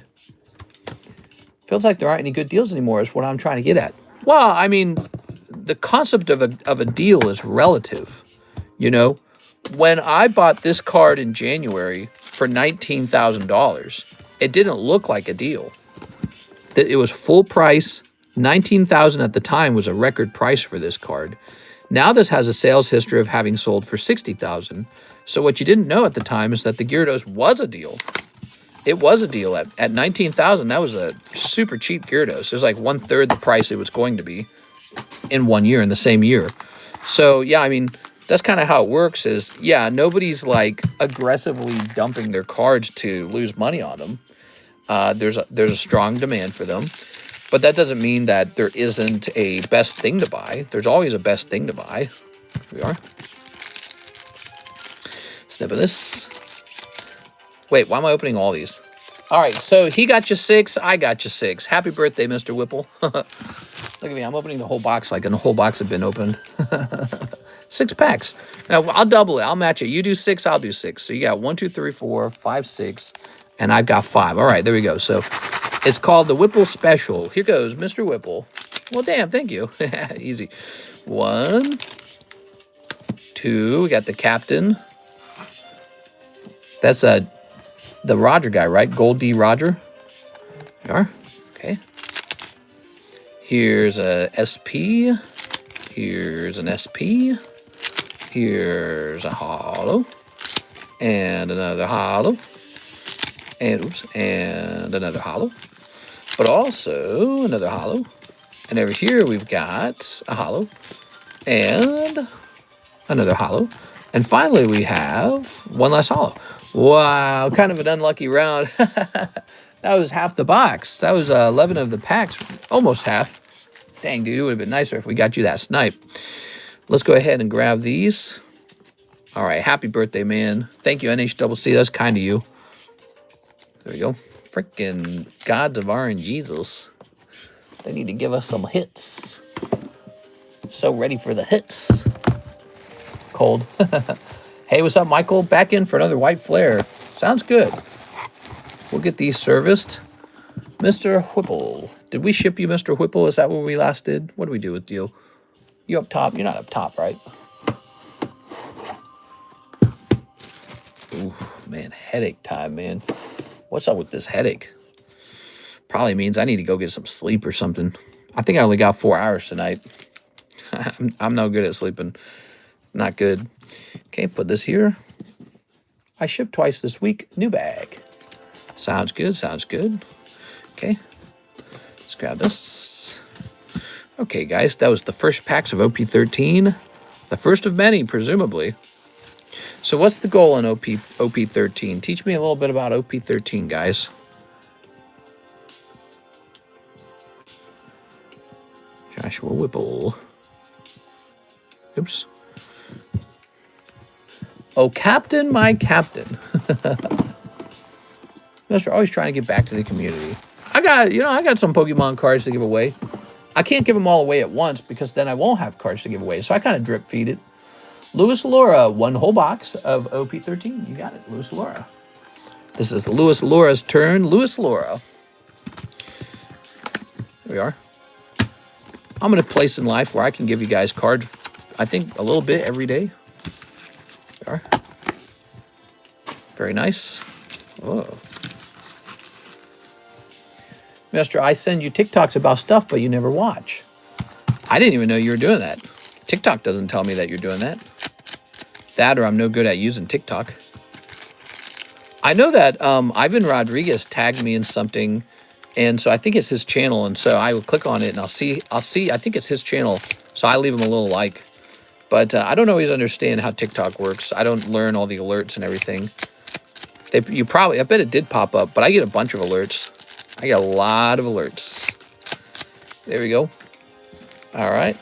Feels like there aren't any good deals anymore is what I'm trying to get at. Well, I mean, the concept of a deal is relative. You know, when I bought this card in January for $19,000, it didn't look like a deal. It was full price. $19,000 at the time was a record price for this card. Now this has a sales history of having sold for $60,000. So what you didn't know at the time is that the Gyarados was a deal. It was a deal at $19,000. That was a super cheap Gyarados. It was like 1/3 the price it was going to be in 1 year, in the same year. So yeah, I mean, that's kind of how it works is, yeah, nobody's like aggressively dumping their cards to lose money on them. There's a strong demand for them, but that doesn't mean that there isn't a best thing to buy. There's always a best thing to buy. Here we are. Snip of this. Wait, why am I opening all these? All right, so he got you 6, I got you 6. Happy birthday, Mr. Whipple. Look at me, I'm opening the whole box like a whole box had been opened. 6 packs. Now, I'll double it. I'll match it. You do 6, I'll do 6. So you got 1, 2, 3, 4, 5, 6, and I've got 5. All right, there we go. So it's called the Whipple Special. Here goes, Mr. Whipple. Well, damn, thank you. Easy. 1, 2, we got the captain. That's the Roger guy, right? Gold D Roger. There you are. Okay. Here's a SP. Here's an SP. Here's a hollow. And another hollow. And oops, and another hollow. But also another hollow. And over here we've got a hollow. And another hollow. And finally we have one last hollow. Wow, kind of an unlucky round. That was half the box. That was 11 of the packs, almost half. Dang, dude, it would have been nicer if we got you that snipe. Let's go ahead and grab these. All right, happy birthday, man. Thank you, NHCC. That's kind of you. There we go. Freaking gods of RNGesus. They need to give us some hits. So ready for the hits. Cold. Hey, what's up, Michael? Back in for another white flare. Sounds good. We'll get these serviced. Mr. Whipple. Did we ship you, Mr. Whipple? Is that what we last did? What do we do with you? You up top? You're not up top, right? Ooh, man, headache time, man. What's up with this headache? Probably means I need to go get some sleep or something. I think I only got 4 hours tonight. I'm no good at sleeping. Not good. Okay, put this here. I shipped twice this week. New bag. Sounds good, sounds good. Okay, let's grab this. Okay, guys, that was the first packs of OP13. The first of many, presumably. So what's the goal in OP13? Teach me a little bit about OP13, guys. Joshua Whipple. Oops. Oh, Captain, my Captain. Mister, always trying to get back to the community. I got some Pokemon cards to give away. I can't give them all away at once because then I won't have cards to give away. So I kind of drip feed it. Lewis Laura, 1 whole box of OP13. You got it, Lewis Laura. This is Lewis Laura's turn. Lewis Laura. There we are. I'm in a place in life where I can give you guys cards, I think, a little bit every day. There we are. Very nice. Oh. Mister, I send you TikToks about stuff, but you never watch. I didn't even know you were doing that. TikTok doesn't tell me that you're doing that. That or I'm no good at using TikTok. I know that Ivan Rodriguez tagged me in something, and so I think it's his channel, and so I will click on it, and I'll see, I think it's his channel, so I leave him a little like. But I don't always understand how TikTok works. I don't learn all the alerts and everything. I bet it did pop up, but I get a bunch of alerts. I get a lot of alerts. There we go. All right.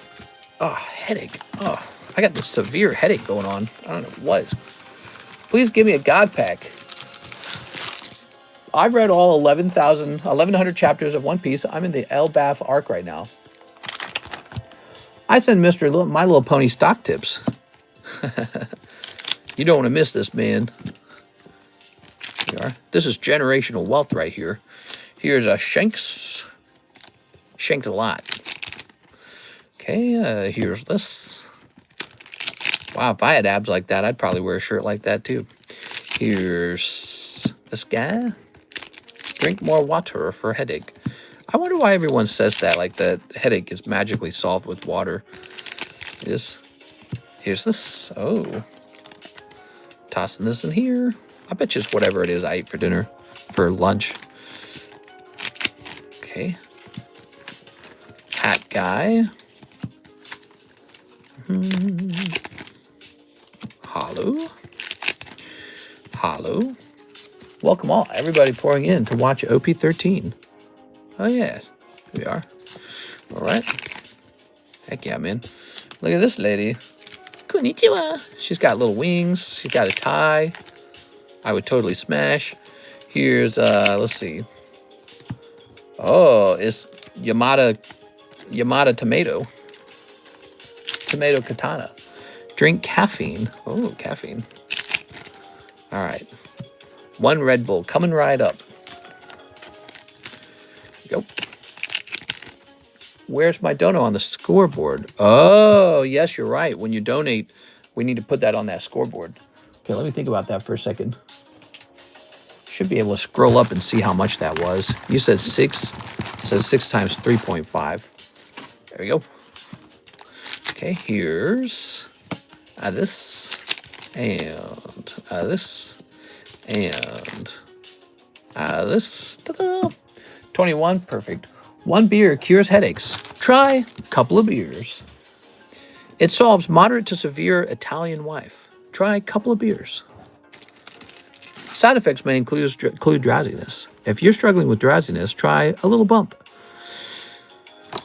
Oh, headache. Oh, I got this severe headache going on. I don't know what is. Please give me a God pack. I've read all 1,100 chapters of One Piece. I'm in the Elbaf arc right now. I send My Little Pony stock tips. You don't want to miss this, man. Here you are. This is generational wealth right here. Here's a Shanks. Shanks a lot. Okay, here's this. Wow, if I had abs like that, I'd probably wear a shirt like that too. Here's this guy. Drink more water for headache. I wonder why everyone says that, like the headache is magically solved with water. Here's this. Oh. Tossing this in here. I bet you it's whatever it is I ate for dinner, for lunch. Okay. Hat guy. Hollow. Hollow. Welcome all, everybody pouring in to watch OP13. Oh yeah, here we are. All right. Heck yeah, man. Look at this lady. Konnichiwa. She's got little wings. She's got a tie. I would totally smash. Here's, let's see. Oh, it's Yamada tomato. Tomato katana. Drink caffeine. Oh, caffeine. All right. One Red Bull coming right up. Go. Where's my dono on the scoreboard? Oh, yes, you're right. When you donate, we need to put that on that scoreboard. Okay, let me think about that for a second. Should be able to scroll up and see how much that was. You said 6. It says 6 times 3.5. There we go. Okay, here's this and this and this. Ta-da! 21, perfect. 1 beer cures headaches. Try a couple of beers. It solves moderate to severe Italian wife. Try a couple of beers. Side effects may include drowsiness. If you're struggling with drowsiness, try a little bump.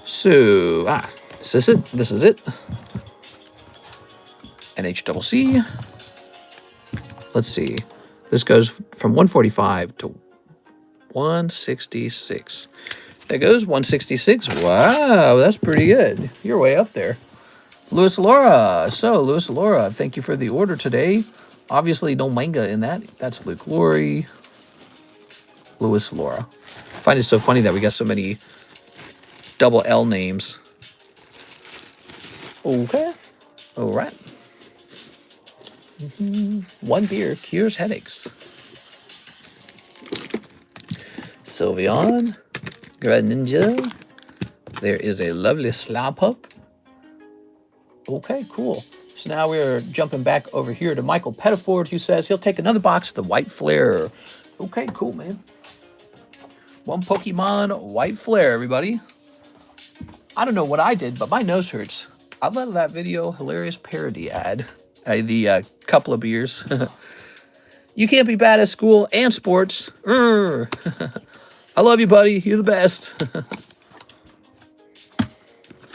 So, this is it. This is it. NHCC. Let's see. This goes from 145 to 166. There goes 166. Wow, that's pretty good. You're way up there. Louis Laura. So, Louis Laura, thank you for the order today. Obviously, no manga in that. That's Luke Lori. Louis Laura. I find it so funny that we got so many double L names. Okay. All right. 1 beer cures headaches. Sylveon. Greninja. There is a lovely Slowpoke. Okay, cool. So now we're jumping back over here to Michael Pettiford, who says he'll take another box of the White Flare. Okay, cool, man. 1 Pokemon White Flare, everybody. I don't know what I did, but my nose hurts. I love that video, hilarious parody ad. The couple of beers. You can't be bad at school and sports. I love you, buddy. You're the best.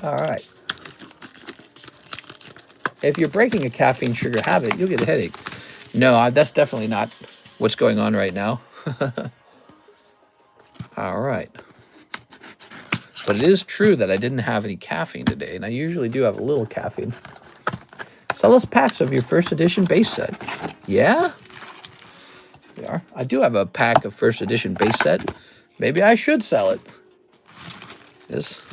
All right. If you're breaking a caffeine sugar habit, you'll get a headache. No, that's definitely not what's going on right now. All right. But it is true that I didn't have any caffeine today, and I usually do have a little caffeine. Sell us packs of your first edition base set. Yeah? They are. I do have a pack of first edition base set. Maybe I should sell it. Yes.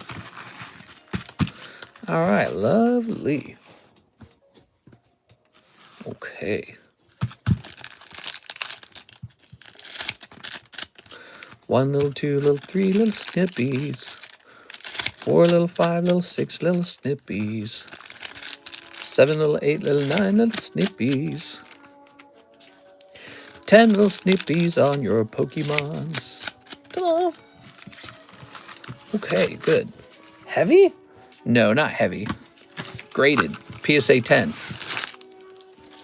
All right, lovely. Okay. 1 little, 2 little, 3 little snippies. 4 little, 5 little, 6 little snippies. 7 little, 8 little, 9 little snippies. 10 little snippies on your Pokemons. Ta-da! Okay, good. Heavy? No, not heavy. Graded. PSA 10.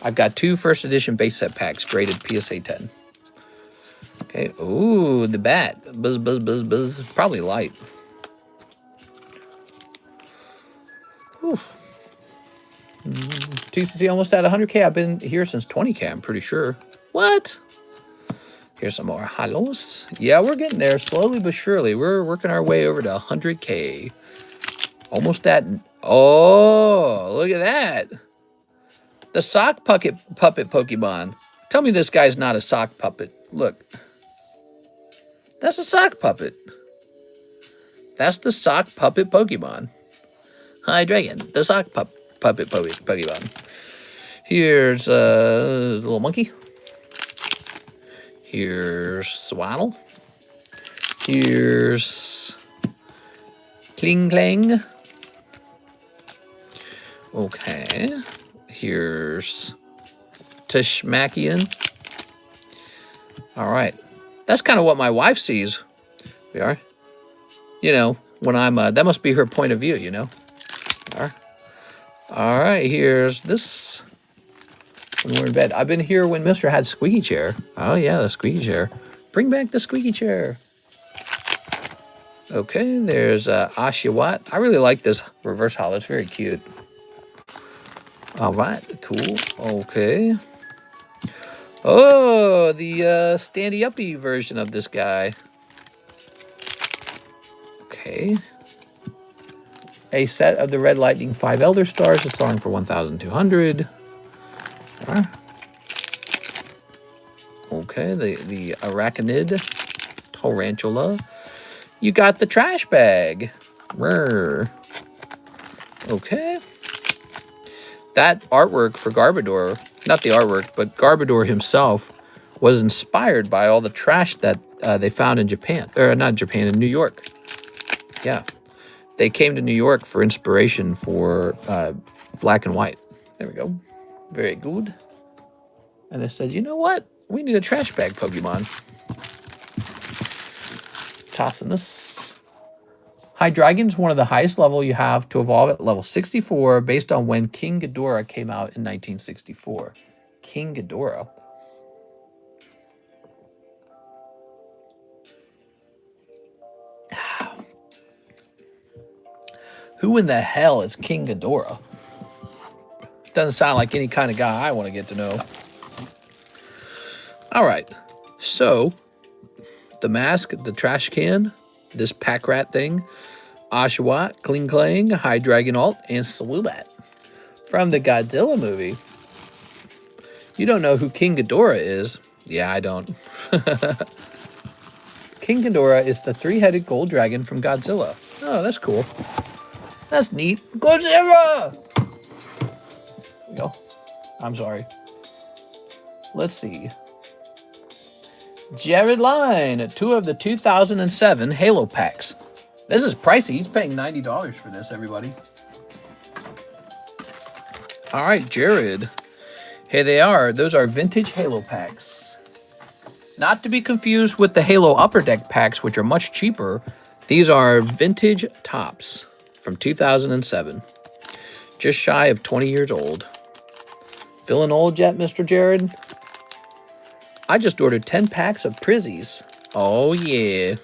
I've got 2 first edition base set packs graded PSA 10. Okay. Ooh, the bat. Buzz, buzz, buzz, buzz. Probably light. Whew. TCC almost at 100K. I've been here since 20K, I'm pretty sure. What? Here's some more halos. Yeah, we're getting there slowly but surely. We're working our way over to 100K. Almost at... Oh, look at that. The sock puppet Pokemon. Tell me this guy's not a sock puppet. Look. That's a sock puppet. That's the sock puppet Pokemon. Hi, Dragon. The sock puppet Pokemon. Here's a little monkey. Here's Swaddle. Here's Kling Klang. Okay. Here's Tishmakian. All right. That's kind of what my wife sees. We are. You know, when I'm, that must be her point of view, you know. All right. Here's this. When we're in bed. I've been here when Mr. had squeaky chair. Oh, yeah, the squeaky chair. Bring back the squeaky chair. Okay, there's Ashiwat. I really like this reverse hollow. It's very cute. All right, cool. Okay. Oh, the standy-uppy version of this guy. Okay. A set of the Red Lightning 5 Elder Stars is selling for 1,200. Okay, the Arachnid Tarantula. You got the trash bag. Rrr. Okay. That artwork for Garbodor, not the artwork, but Garbodor himself was inspired by all the trash that they found in Japan. Or not Japan, in New York. Yeah. They came to New York for inspiration for black and white. There we go. Very good. And they said, you know what? We need a trash bag Pokemon. Tossing this. Hydreigon's one of the highest level you have to evolve at level 64 based on when King Ghidorah came out in 1964. King Ghidorah. Who in the hell is King Ghidorah? Doesn't sound like any kind of guy I want to get to know. All right. So, the mask, the trash can, this pack rat thing, Oshawott, Kling Klang, Hydreigon Alt, and Salubat. From the Godzilla movie. You don't know who King Ghidorah is? Yeah, I don't. King Ghidorah is the 3-headed gold dragon from Godzilla. Oh, that's cool. That's neat. Godzilla! There we go. I'm sorry. Let's see. Jared Line, 2 of the 2007 Halo packs. This is pricey. He's paying $90 for this, everybody. All right, Jared. Here they are. Those are vintage Halo packs. Not to be confused with the Halo Upper Deck packs, which are much cheaper. These are vintage tops from 2007. Just shy of 20 years old. Feeling old yet, Mr. Jared? I just ordered 10 packs of Prizzies. Oh, yeah.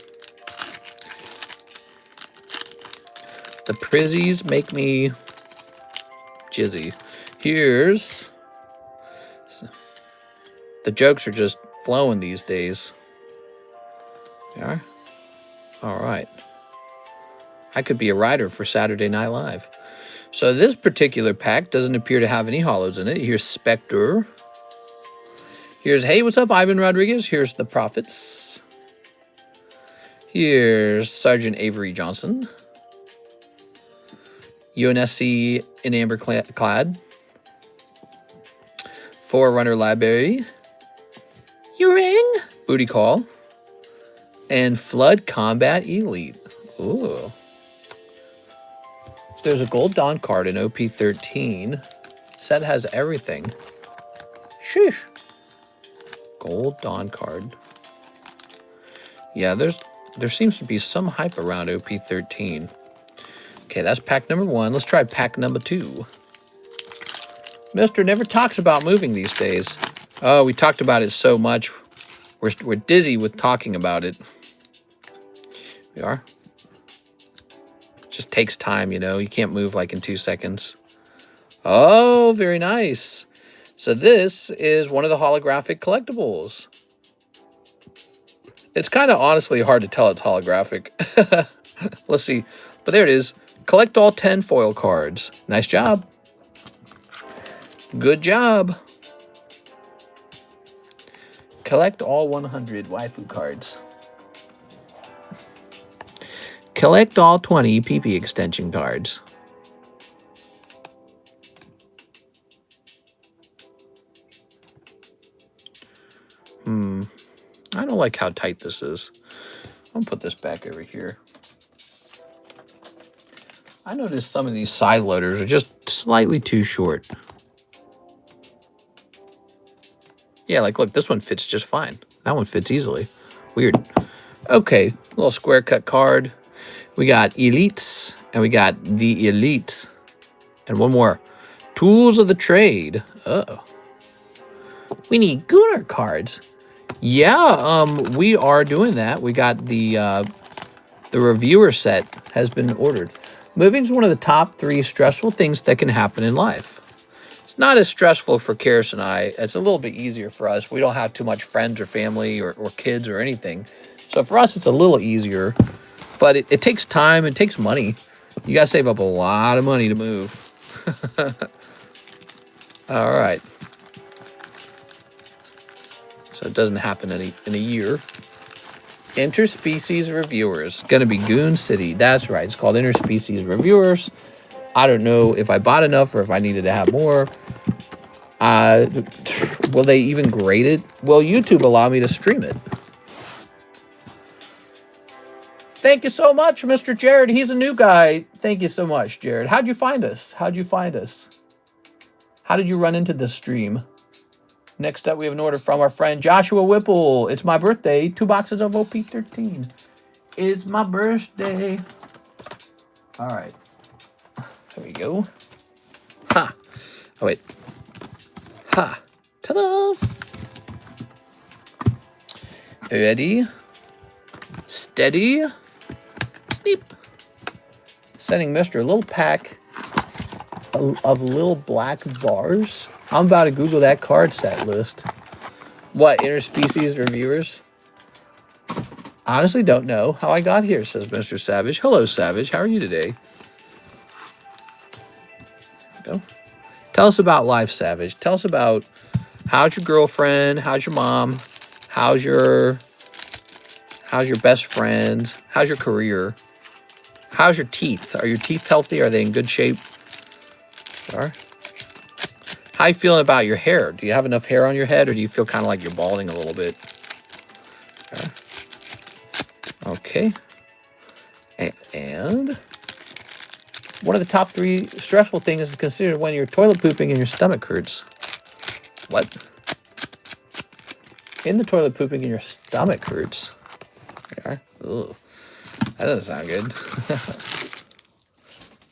The Prizzies make me jizzy. Here's... The jokes are just flowing these days. They are? All right. I could be a writer for Saturday Night Live. So this particular pack doesn't appear to have any hollows in it. Here's Spectre. Here's, hey, what's up, Ivan Rodriguez? Here's the Prophets. Here's Sergeant Avery Johnson. UNSC in amber clad. Forerunner Library. Ring. Booty Call. And Flood Combat Elite. Ooh. There's a Gold Dawn card in OP13. Set has everything. Sheesh. Gold Dawn card. Yeah, there seems to be some hype around OP13. Okay, that's pack number 1. Let's try pack number 2. Mister never talks about moving these days. Oh, we talked about it so much. We're dizzy with talking about it. We are. Just takes time, you know. You can't move like in 2 seconds. Oh, very nice. So this is one of the holographic collectibles. It's kind of honestly hard to tell it's holographic. Let's see. But there it is. Collect all 10 foil cards. Nice job. Good job. Collect all 100 waifu cards. Collect all 20 PP extension cards. I don't like how tight this is. I'm gonna put this back over here. I noticed some of these side loaders are just slightly too short. Yeah, like look, this one fits just fine. That one fits easily. Weird. Okay, little square cut card. We got Elites, and we got the Elite. And one more. Tools of the Trade. Uh-oh. We need Gunnar cards. Yeah, we are doing that. We got the reviewer set has been ordered. Moving is one of the top 3 stressful things that can happen in life. It's not as stressful for Karis and I. It's a little bit easier for us. We don't have too much friends or family or kids or anything. So for us, it's a little easier. But it takes time. It takes money. You got to save up a lot of money to move. All right. So it doesn't happen in a year. Interspecies Reviewers. Going to be Goon City. That's right. It's called Interspecies Reviewers. I don't know if I bought enough or if I needed to have more. Will they even grade it? Will YouTube allow me to stream it? Thank you so much, Mr. Jared. He's a new guy. Thank you so much, Jared. How'd you find us? How'd you find us? How did you run into this stream? Next up, we have an order from our friend Joshua Whipple. It's my birthday. 2 boxes of OP13. It's my birthday. All right. There we go. Ha. Oh, wait. Ha. Ta-da. Ready. Steady. Sneep. Sending Mr. a little pack of little black bars. I'm about to Google that card set list. What, interspecies reviewers? Honestly, don't know how I got here, says Mr. Savage. Hello, Savage. How are you today? Go. Tell us about life, Savage. Tell us about how's your girlfriend, how's your mom, how's your best friend, how's your career, how's your teeth? Are your teeth healthy? Are they in good shape? They are. How you feeling about your hair? Do you have enough hair on your head, or do you feel kind of like you're balding a little bit? Okay. And one of the top 3 stressful things is considered when you're toilet pooping and your stomach hurts. What? In the toilet pooping and your stomach hurts. There you are. Ugh. That doesn't sound good.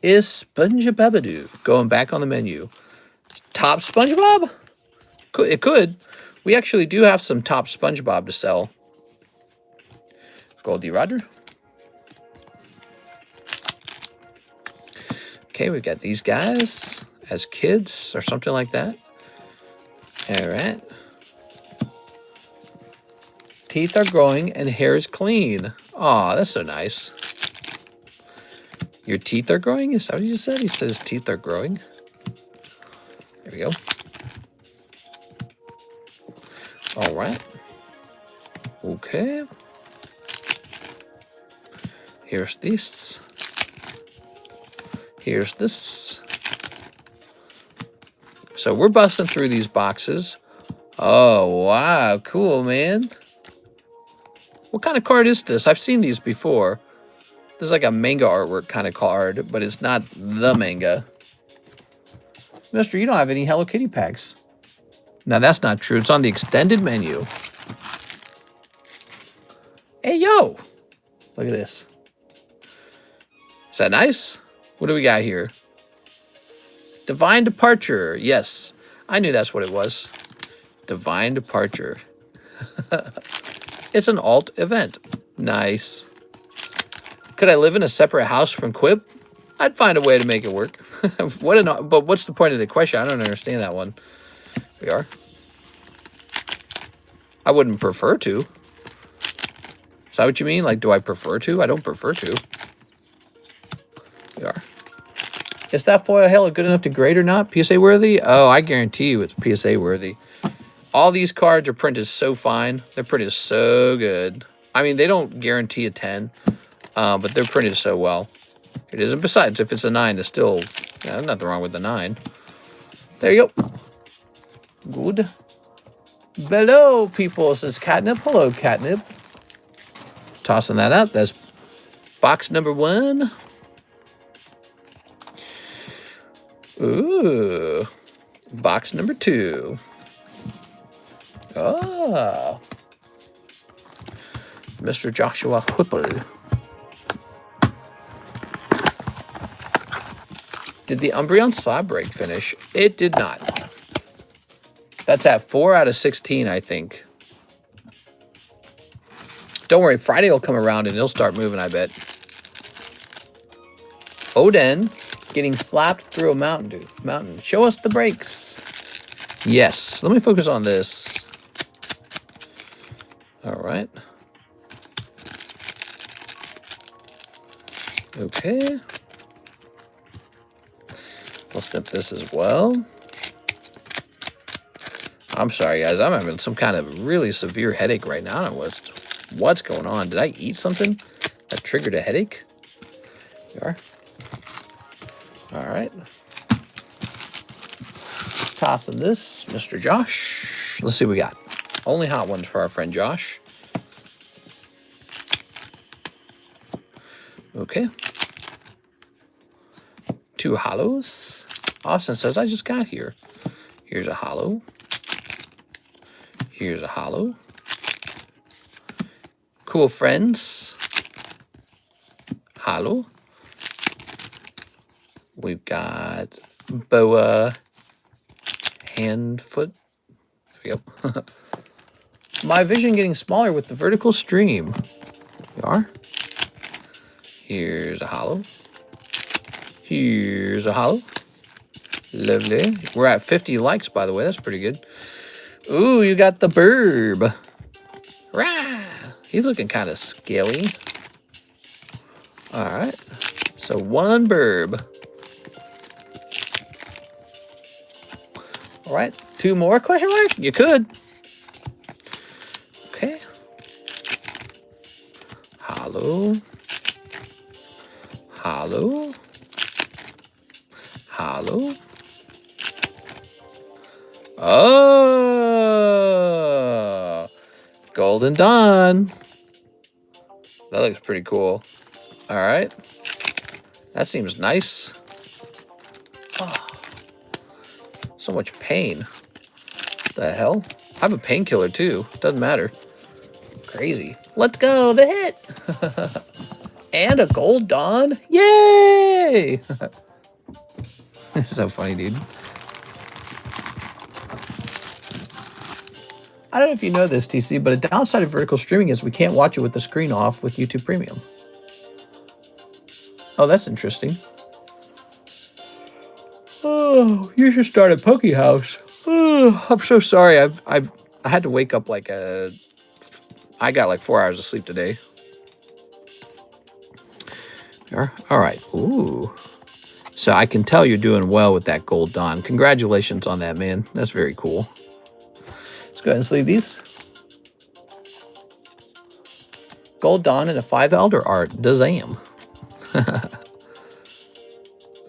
Is SpongeBob going back on the menu? Top SpongeBob? It could. We actually do have some top SpongeBob to sell. Goldie Roger. Okay, we've got these guys as kids or something like that. All right. Teeth are growing and hair is clean. Aw, that's so nice. Your teeth are growing? Is that what you just said? He says teeth are growing. There we go. All right. Okay. Here's this. Here's this. So we're busting through these boxes. Oh, wow. Cool, man. What kind of card is this? I've seen these before. This is like a manga artwork kind of card, but it's not the manga. Mister, you don't have any Hello Kitty packs. Now, that's not true. It's on the extended menu. Hey, yo. Look at this. Is that nice? What do we got here? Divine Departure. Yes, I knew that's what it was. Divine Departure. It's an alt event. Nice. Could I live in a separate house from Quip? I'd find a way to make it work. But what's the point of the question? I don't understand that one. We are. I wouldn't prefer to. Is that what you mean? Like, do I prefer to? I don't prefer to. We are. Is that foil halo good enough to grade or not? PSA worthy? Oh, I guarantee you it's PSA worthy. All these cards are printed so fine. They're printed so good. I mean, they don't guarantee a 10, but they're printed so well. It is. And besides, if it's a 9, there's still there's nothing wrong with the 9. There you go. Good. Hello, people. Says Catnip. Hello, Catnip. Tossing that out. That's box number 1. Ooh. Box number 2. Oh. Mr. Joshua Whipple. Did the Umbreon slab break finish? It did not. That's at 4 out of 16, I think. Don't worry, Friday will come around and it'll start moving, I bet. Oden getting slapped through a mountain. Show us the breaks. Yes. Let me focus on this. All right. Okay. I'll snip this as well. I'm sorry, guys. I'm having some kind of really severe headache right now. I don't know what's going on. Did I eat something that triggered a headache? There. All right. Tossing this, Mr. Josh. Let's see what we got. Only hot ones for our friend Josh. Okay. 2 hollows. Austin says, I just got here. Here's a hollow. Here's a hollow. Cool friends. Hollow. We've got Boa Handfoot. There we go. My vision getting smaller with the vertical stream. We are. Here's a hollow. Here's a hollow. Lovely. We're at 50 likes, by the way. That's pretty good. Ooh, you got the burb. Rah! He's looking kind of scaly. All right. So 1 burb. All right. 2 more question mark? You could. Okay. Hollow. Hollow. Hollow. Oh, Golden Dawn. That looks pretty cool. All right. That seems nice. Oh, so much pain. What the hell? I have a painkiller too. Doesn't matter. Crazy. Let's go. The hit. And a Gold Dawn. Yay. It's so funny, dude. I don't know if you know this, TC, but a downside of vertical streaming is we can't watch it with the screen off with YouTube Premium. Oh, that's interesting. Oh, you should start a Poke House. Oh, I'm so sorry. I had to wake up like I got like 4 hours of sleep today. All right. Ooh. So I can tell you're doing well with that Gold Dawn. Congratulations on that, man. That's very cool. Let's go ahead and sleeve these. Gold Dawn and a 5 Elder Art. Dazam.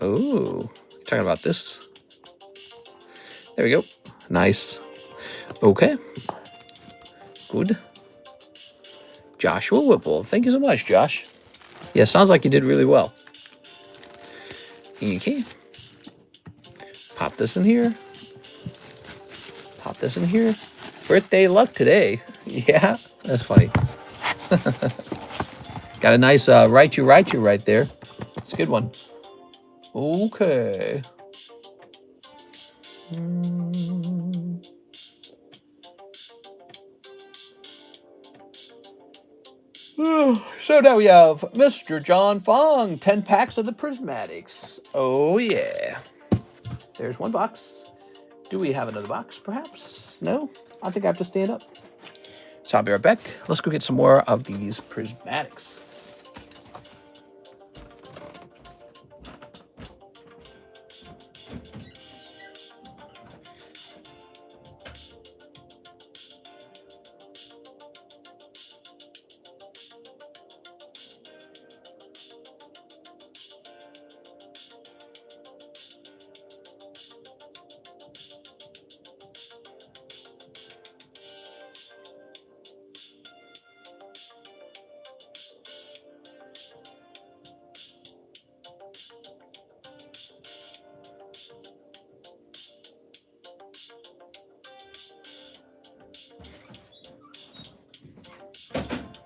Ooh. Talking about this. There we go. Nice. Okay. Good. Joshua Whipple. Thank you so much, Josh. Yeah, sounds like you did really well. Okay. Pop this in here. Pop this in here. Birthday luck today. Yeah, that's funny. Got a nice Raichu right there. It's a good one. Okay. So now we have Mr. John Fong, 10 packs of the prismatics. Oh yeah. There's one box. Do we have another box, perhaps? No? I think I have to stand up. So I'll be right back. Let's go get some more of these prismatics.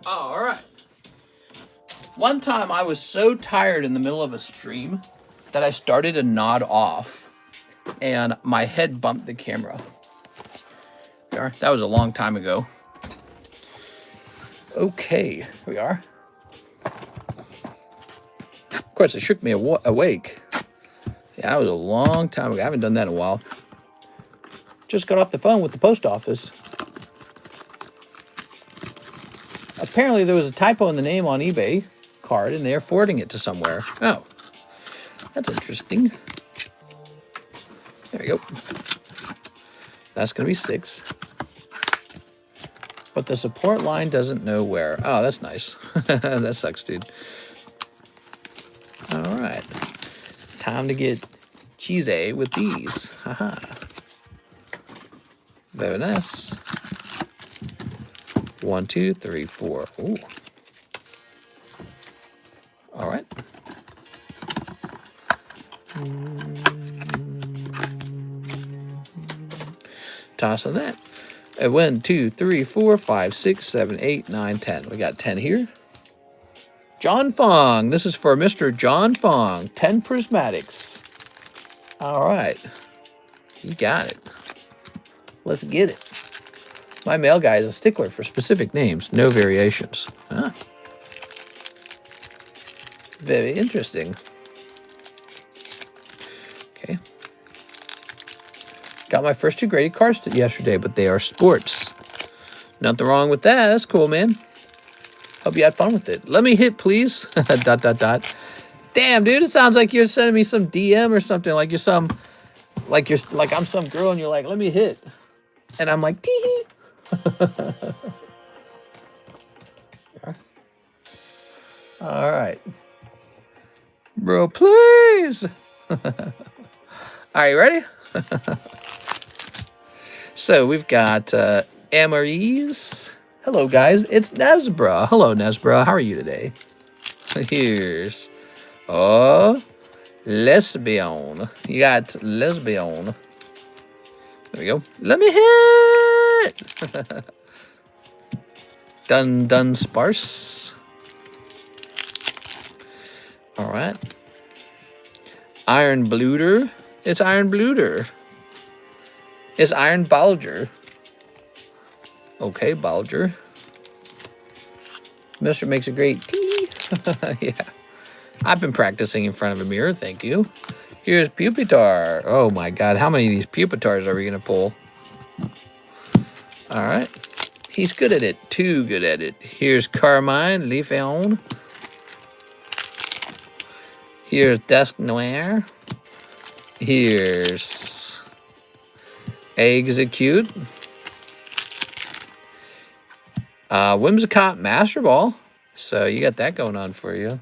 All right. One time I was so tired in the middle of a stream that I started to nod off and my head bumped the camera. There, that was a long time ago. Okay, here we are. Of course, it shook me awake. Yeah, that was a long time ago. I haven't done that in a while. Just got off the phone with the post office. Apparently, there was a typo in the name on eBay card, and they're forwarding it to somewhere. Oh, that's interesting. There we go. That's going to be 6. But the support line doesn't know where. Oh, that's nice. That sucks, dude. All right. Time to get cheesy with these. Haha. Very nice. 1, 2, 3, 4. Ooh. All right. Toss on that. 1, 2, 3, 4, 5, 6, 7, 8, 9, 10. We got 10 here. John Fong. This is for Mr. John Fong. 10 prismatics. All right. You got it. Let's get it. My mail guy is a stickler for specific names, no variations. Huh. Very interesting. Okay. Got my first 2 graded cards yesterday, but they are sports. Nothing wrong with that. That's cool, man. Hope you had fun with it. Let me hit, please. ... Damn, dude, it sounds like you're sending me some DM or something. Like you're some, like I'm some girl, and you're like, let me hit, and I'm like, tee hee. All right, bro, please. Are you ready? So we've got Amarise. Hello, guys. It's Nesbra. Hello, Nesbra. How are you today? Here's lesbian. You got lesbian. There we go. Let me hit. Dun sparse. All right. Iron Bluter. It's Iron Bluter. It's Iron Balger. Okay, Balger. Mister makes a great tea. Yeah. I've been practicing in front of a mirror, thank you. Here's Pupitar. Oh my god, how many of these Pupitars are we going to pull? All right. He's good at it. Too good at it. Here's Carmine Leafeon. Here's Dusk Noir. Here's Execute. Whimsicott Master Ball. So you got that going on for you.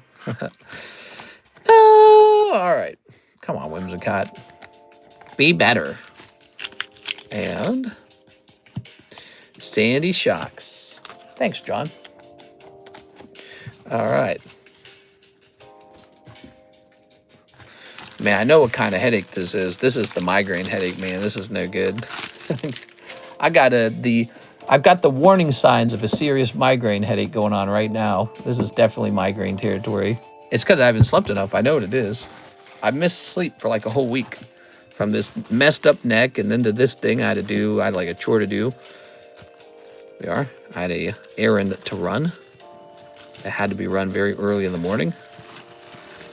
Oh, all right. Come on, Whimsicott. Be better. And Sandy Shocks. Thanks, John. All right. Man, I know what kind of headache this is. This is the migraine headache, man. This is no good. I've got the warning signs of a serious migraine headache going on right now. This is definitely migraine territory. It's because I haven't slept enough. I know what it is. I missed sleep for like a whole week. from this messed up neck and then to this thing I had like a chore to do. We are. I had a errand to run. It had to be run very early in the morning.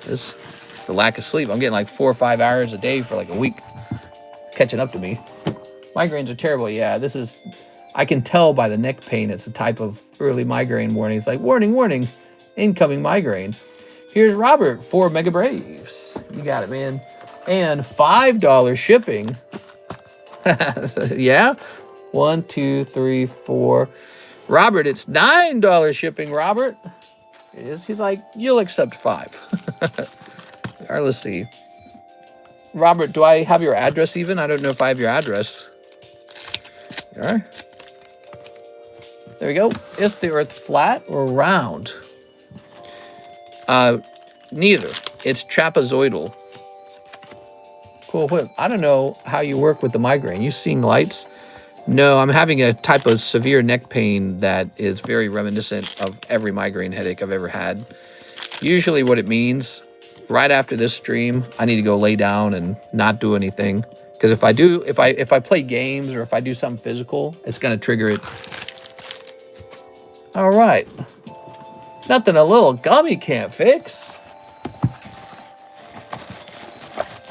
It's the lack of sleep. I'm getting like 4 or 5 hours a day for like a week. Catching up to me. Migraines are terrible. Yeah, this is... I can tell by the neck pain it's a type of early migraine warning. It's like, warning, warning, incoming migraine. Here's Robert, 4 Mega Braves. You got it, man. And $5 shipping. Yeah? 1, 2, 3, 4. Robert, it's $9 shipping, Robert. He's like, you'll accept 5. All right, let's see. Robert, do I have your address even? I don't know if I have your address. All right. There we go. Is the Earth flat or round? Neither. It's trapezoidal. Cool whip. I don't know how you work with the migraine. You seeing lights? No, I'm having a type of severe neck pain that is very reminiscent of every migraine headache I've ever had. Usually what it means, right after this stream, I need to go lay down and not do anything. Because if I play games or if I do something physical, it's going to trigger it. All right. Nothing a little gummy can't fix.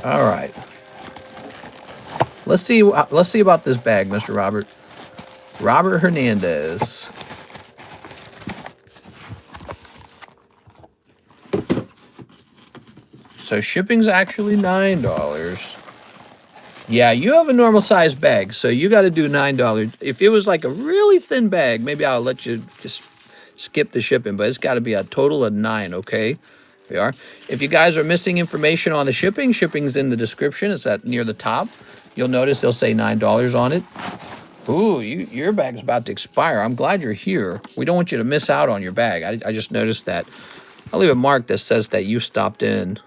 All right. Let's see about this bag, Mr. Robert. Robert Hernandez. So shipping's actually $9. Yeah, you have a normal size bag, so you got to do $9. If it was like a really thin bag, maybe I'll let you just skip the shipping, but it's got to be a total of $9, okay? We are. If you guys are missing information on the shipping, shipping's in the description. It's at near the top. You'll notice they'll say $9 on it. Ooh, your bag's about to expire. I'm glad you're here. We don't want you to miss out on your bag. I just noticed that. I'll leave a mark that says that you stopped in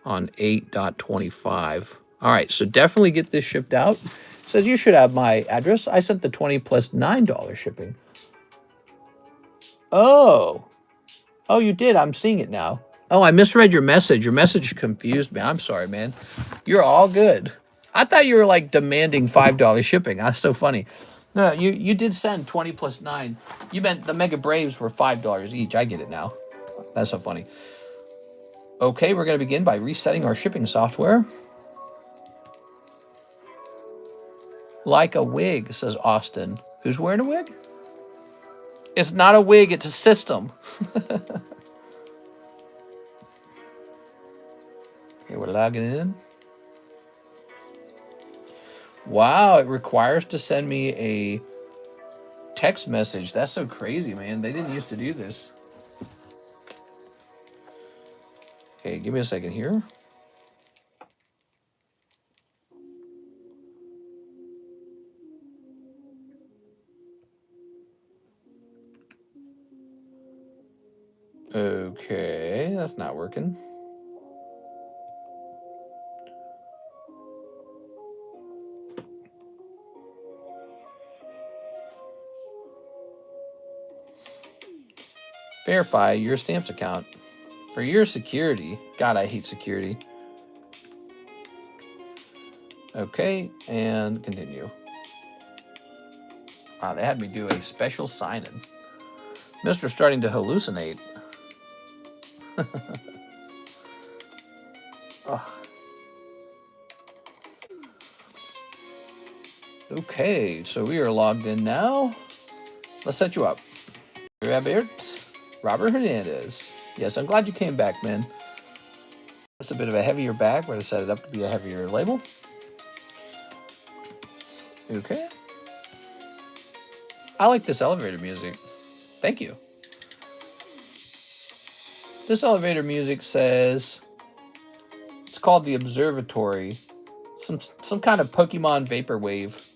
on 8/25. All right, so definitely get this shipped out. It says you should have my address. I sent the 20 plus $9 shipping. Oh, you did. I'm seeing it now. Oh, I misread your message. Your message confused me. I'm sorry, man. You're all good. I thought you were like demanding $5 shipping. That's so funny. No, you did send 20 plus 9. You meant the Mega Braves were $5 each. I get it now. That's so funny. Okay, we're going to begin by resetting our shipping software. Like a wig, says Austin. Who's wearing a wig? It's not a wig, it's a system. Okay, we're logging in. Wow, it requires to send me a text message. That's so crazy, man. They didn't used to do this. Okay, give me a second here. Okay, that's not working. Verify your stamps account. For your security. God, I hate security. Okay, and continue. Wow, they had me do a special sign-in. Mister's starting to hallucinate. Oh. Okay, so we are logged in now. Let's set you up. Robert Hernandez. Yes, I'm glad you came back, man. That's a bit of a heavier bag. We're going to set it up to be a heavier label. Okay. I like this elevator music. Thank you. This elevator music says it's called the Observatory. Some kind of Pokemon Vaporwave.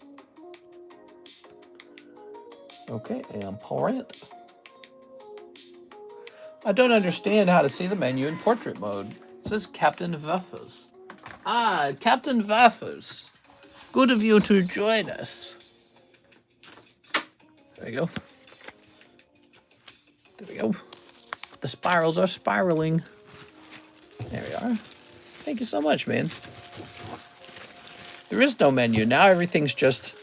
Okay, and Paul. I don't understand how to see the menu in portrait mode. It says Captain Waffles. Ah, Captain Waffles. Good of you to join us. There we go. There we go. The spirals are spiraling. There we are. Thank you so much, man. There is no menu. Now everything's just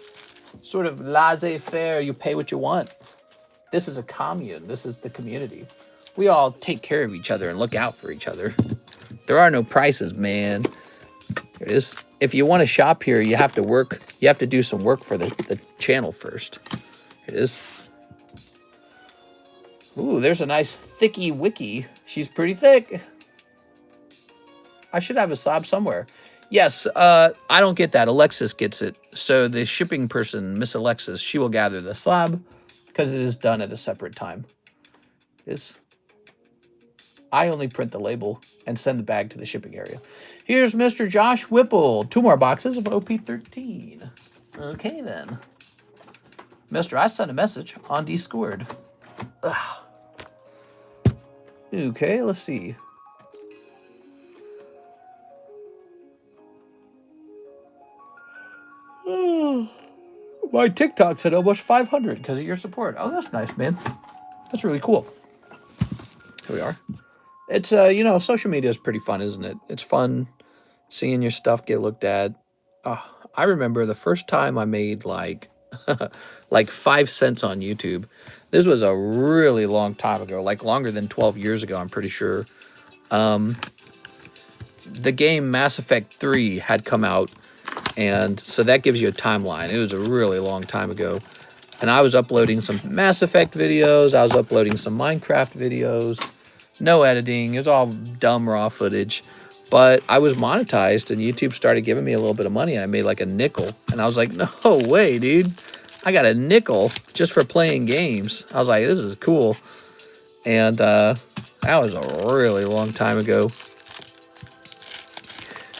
sort of laissez-faire. You pay what you want. This is a commune. This is the community. We all take care of each other and look out for each other. There are no prices, man. There it is. If you want to shop here, you have to work. You have to do some work for the channel first. It is. Ooh, there's a nice thicky wiki. She's pretty thick. I should have a slab somewhere. Yes, I don't get that. Alexis gets it. So the shipping person, Miss Alexis, she will gather the slab because it is done at a separate time. It is. I only print the label and send the bag to the shipping area. Here's Mr. Josh Whipple. 2 more boxes of OP13. Okay, then. Mister, I sent a message on Discord. Ugh. Okay, let's see. My TikTok's at almost 500 because of your support. Oh, that's nice, man. That's really cool. Here we are. It's, you know, social media is pretty fun, isn't it? It's fun seeing your stuff get looked at. I remember the first time I made like 5 cents on YouTube. This was a really long time ago, like longer than 12 years ago, I'm pretty sure. The game Mass Effect 3 had come out, and so that gives you a timeline. It was a really long time ago. And I was uploading some Mass Effect videos. I was uploading some Minecraft videos. No editing. It was all dumb raw footage. But I was monetized, and YouTube started giving me a little bit of money, and I made like a nickel. And I was like, no way, dude. I got a nickel just for playing games. I was like, this is cool. And that was a really long time ago.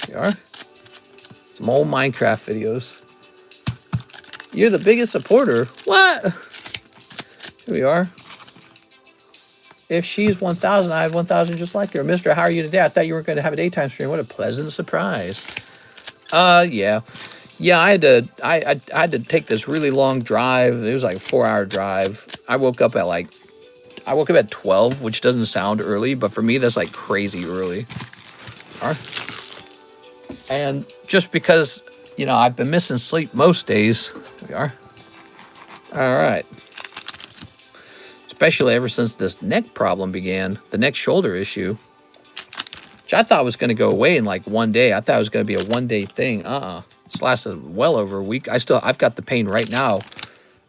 Here we are. Some old Minecraft videos. You're the biggest supporter. What? Here we are. If she's 1,000, I have 1,000 just like her. Mister, how are you today? I thought you weren't going to have a daytime stream. What a pleasant surprise. Yeah. Yeah, I had to take this really long drive. It was like a 4-hour drive. I woke up at 12, which doesn't sound early, but for me, that's like crazy early. All right. And just because, you know, I've been missing sleep most days. Here we are. All right. Especially ever since this neck problem began, the neck shoulder issue, which I thought was going to go away in like one day. I thought it was going to be a one-day thing. It's lasted well over a week. I've got the pain right now.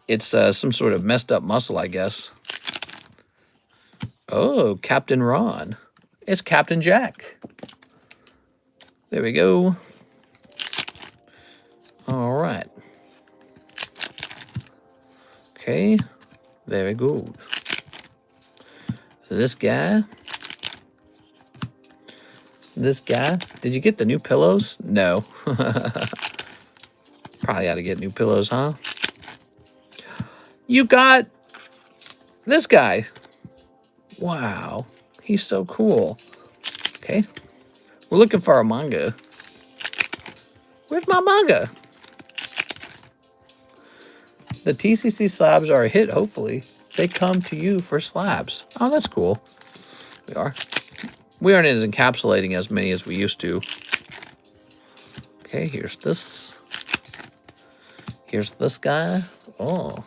It's some sort of messed up muscle, I guess. Oh, Captain Ron. It's Captain Jack. There we go. All right. Okay. Very good. This guy. Did you get the new pillows? No. Probably ought to get new pillows, huh? You got this guy. Wow. He's so cool. Okay. We're looking for our manga. Where's my manga? The TCC slabs are a hit, hopefully. They come to you for slabs. Oh, that's cool. We are. We aren't as encapsulating as many as we used to. Okay, here's this. Here's this guy. Oh.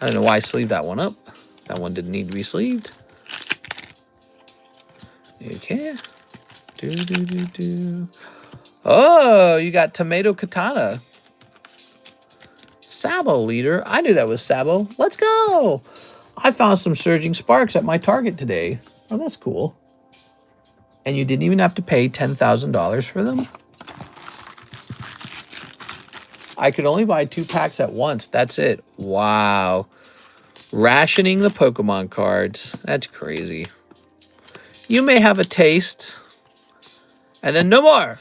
I don't know why I sleeved that one up. That one didn't need to be sleeved. Okay. Oh, you got Tomato Katana. Sabo leader. I knew that was Sabo. Let's go. I found some surging sparks at my Target today. Oh, that's cool. And you didn't even have to pay $10,000 for them? I could only buy 2 packs at once. That's it. Wow. Rationing the Pokemon cards. That's crazy. You may have a taste. And then no more.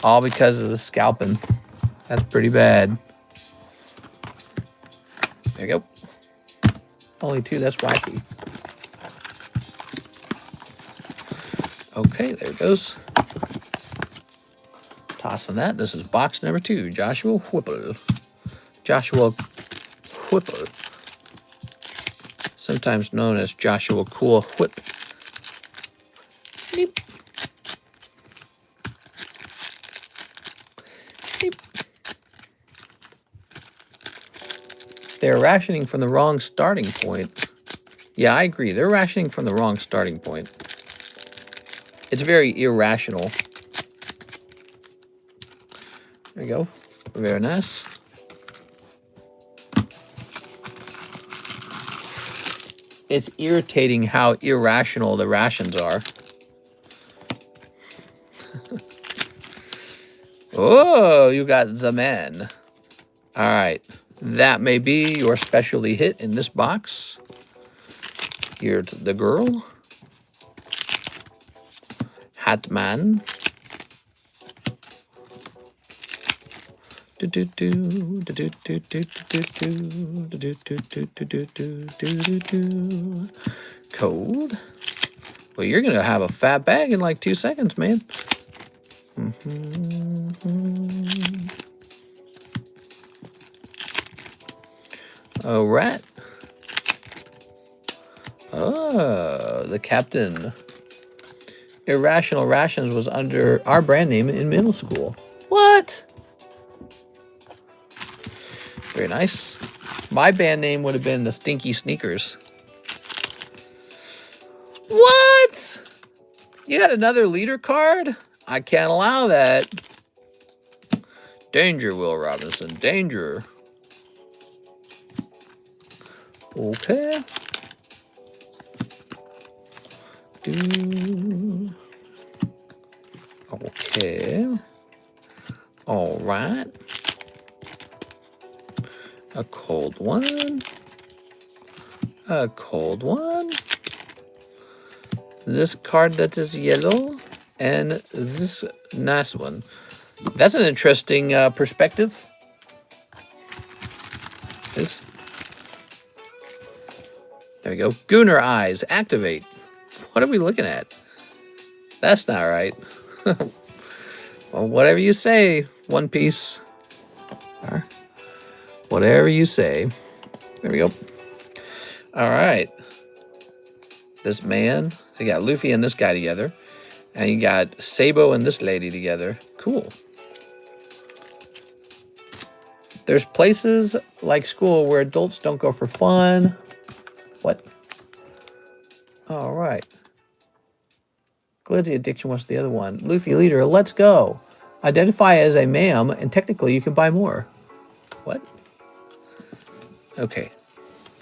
All because of the scalping. That's pretty bad. There you go. Only 2, that's wacky. Okay, there it goes. Tossing that. This is box number 2. Joshua Whipple. Joshua Whipple. Some sometimes known as Joshua Cool Whip. Beep. Beep. They're rationing from the wrong starting point. Yeah, I agree. They're rationing from the wrong starting point. It's very irrational. There you go. Very nice. It's irritating how irrational the rations are. Oh, you got the man. All right. That may be your specialty hit in this box. Here's the girl. Hatman. Cold. Well, you're going to have a fat bag in like 2 seconds, man. All right. Oh, the captain. Irrational Rations was under our brand name in middle school. What? Very nice. My band name would have been the Stinky Sneakers. What? You got another leader card? I can't allow that. Danger, Will Robinson. Danger. Okay. Okay. All right. A cold one. A cold one. This card that is yellow. And this nice one. That's an interesting perspective. There we go. Gooner Eyes. Activate. What are we looking at? That's not right. Well, whatever you say, One Piece. Whatever you say. There we go. All right. This man. So you got Luffy and this guy together. And you got Sabo and this lady together. Cool. There's places like school where adults don't go for fun. What? All right. Glizzy Addiction was the other one. Luffy Leader, let's go. Identify as a ma'am, and technically you can buy more. What? Okay.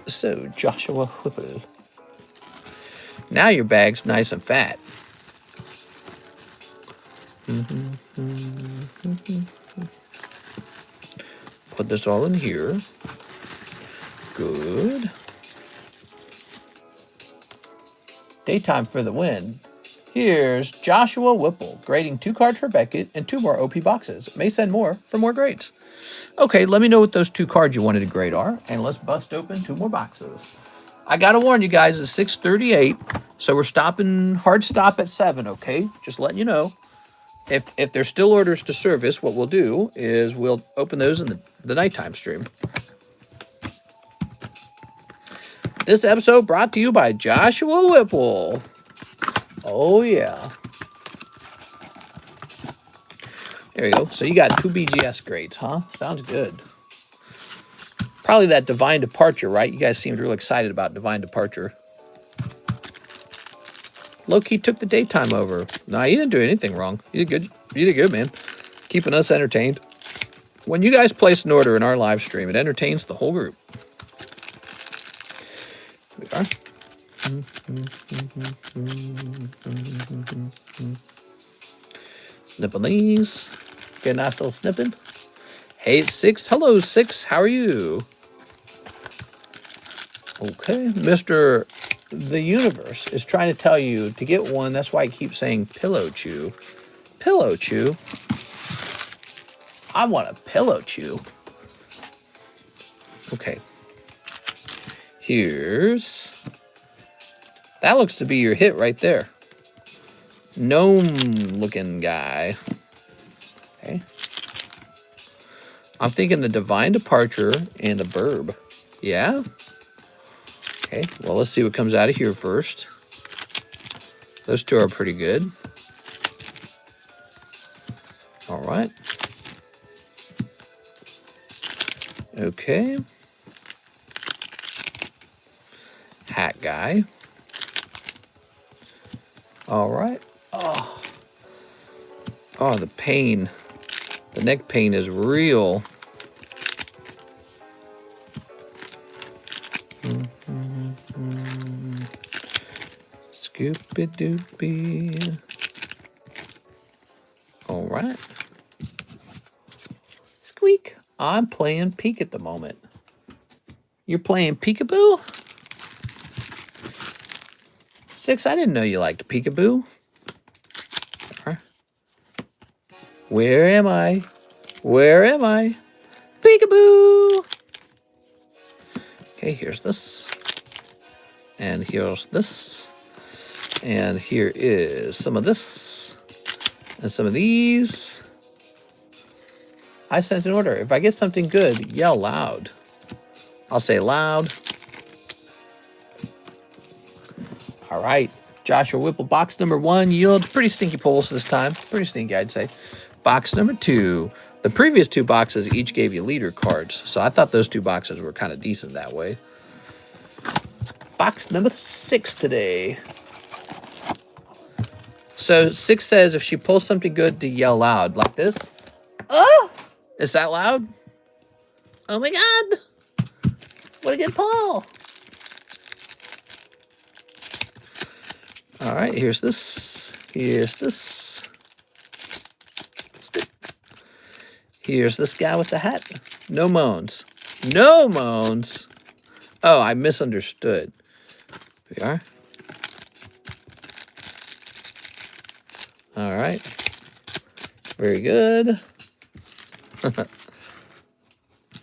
So, Joshua Whipple. Now your bag's nice and fat. Put this all in here. Good. Daytime for the win. Here's Joshua Whipple, grading 2 cards for Beckett and 2 more OP boxes. May send more for more grades. Okay, let me know what those 2 cards you wanted to grade are, and let's bust open 2 more boxes. I gotta warn you guys, it's 6:38, so we're stopping, hard stop at 7, okay? Just letting you know. If there's still orders to service, what we'll do is we'll open those in the nighttime stream. This episode brought to you by Joshua Whipple. Oh, yeah. There you go. So you got 2 BGS grades, huh? Sounds good. Probably that Divine Departure, right? You guys seemed real excited about Divine Departure. Low-key took the daytime over. Nah, you didn't do anything wrong. You did good. You did good, man. Keeping us entertained. When you guys place an order in our live stream, it entertains the whole group. Here we are. Snipping these. Get a nice little snipping. Hey, it's 6. Hello, 6. How are you? Okay. Mr. The Universe is trying to tell you to get one. That's why I keep saying Pillow Chew. Pillow Chew? I want a Pillow Chew. Okay. Here's... That looks to be your hit right there. Gnome-looking guy. Okay. I'm thinking the Divine Departure and the Burb. Yeah? Okay, well, let's see what comes out of here first. Those two are pretty good. All right. Okay. Hat guy. All right. Oh, the pain. The neck pain is real. Scoopy-doopy. All right. Squeak. I'm playing peek at the moment. You're playing peekaboo? 6, I didn't know you liked peekaboo. Where am I? Where am I? Peekaboo! Okay, here's this. And here's this. And here is some of this. And some of these. I sent an order. If I get something good, yell loud. I'll say loud. All right. Joshua Whipple, box number 1 yields pretty stinky pulls this time. Pretty stinky, I'd say. Box number 2. The previous 2 boxes each gave you leader cards, so I thought those 2 boxes were kind of decent that way. Box number 6 today. So 6 says if she pulls something good to yell loud, like this. Oh! Is that loud? Oh my God! What a good pull! All right, here's this. Here's this. Stick. Here's this guy with the hat. No moans. No moans. Oh, I misunderstood. Here we are. All right. Very good.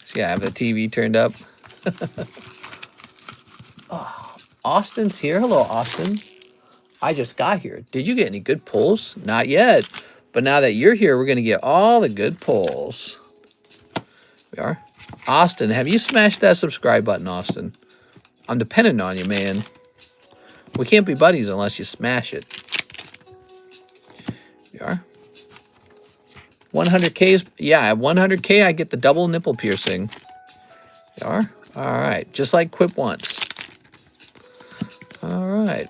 See, I have the TV turned up. Oh, Austin's here. Hello, Austin. I just got here. Did you get any good pulls? Not yet. But now that you're here, we're going to get all the good pulls. We are. Austin, have you smashed that subscribe button, Austin? I'm dependent on you, man. We can't be buddies unless you smash it. We are. 100K. Yeah, at 100K, I get the double nipple piercing. We are. All right. Just like Quip once. All right.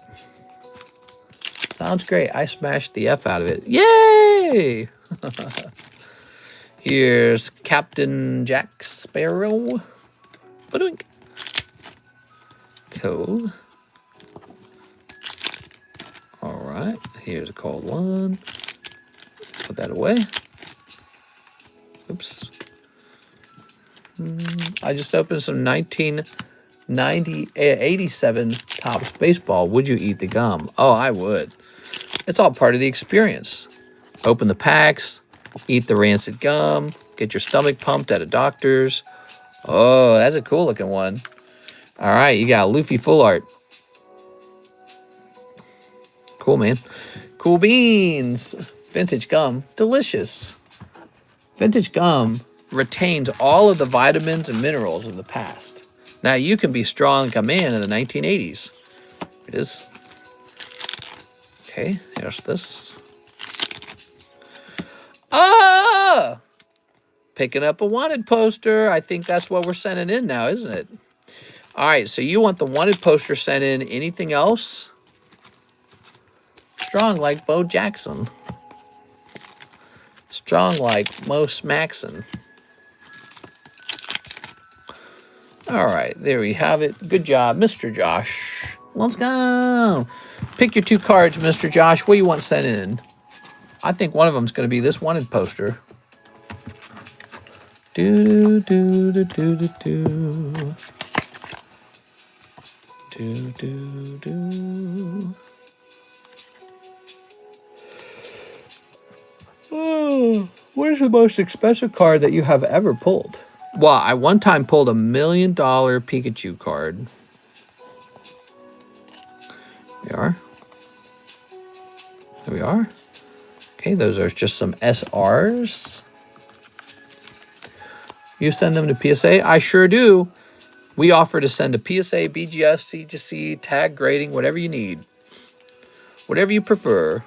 Sounds great. I smashed the F out of it. Yay! Here's Captain Jack Sparrow. Ba-doink. Cool. All right. Here's a cold one. Put that away. Oops. I just opened some 1987 Topps baseball. Would you eat the gum? Oh, I would. It's all part of the experience. Open the packs, eat the rancid gum, get your stomach pumped at a doctor's. Oh, that's a cool looking one. All right, you got Luffy Full Art. Cool, man. Cool beans. Vintage gum. Delicious. Vintage gum retains all of the vitamins and minerals of the past. Now, you can be strong like a man in the 1980s. It is. Okay, here's this. Ah! Picking up a wanted poster. I think that's what we're sending in now, isn't it? All right, so you want the wanted poster sent in. Anything else? Strong like Bo Jackson. Strong like Mo Smaxson. All right, there we have it. Good job, Mr. Josh. Let's go. Pick your 2 cards, Mr. Josh. What do you want sent in? I think one of them is going to be this wanted poster. Do do do do do do do do do. Oh, what is the most expensive card that you have ever pulled? Well, I one time pulled $1 million Pikachu card. There we are. There we are. Okay, those are just some SRs. You send them to PSA? I sure do. We offer to send a PSA, BGS, CGC, tag grading, whatever you need. Whatever you prefer.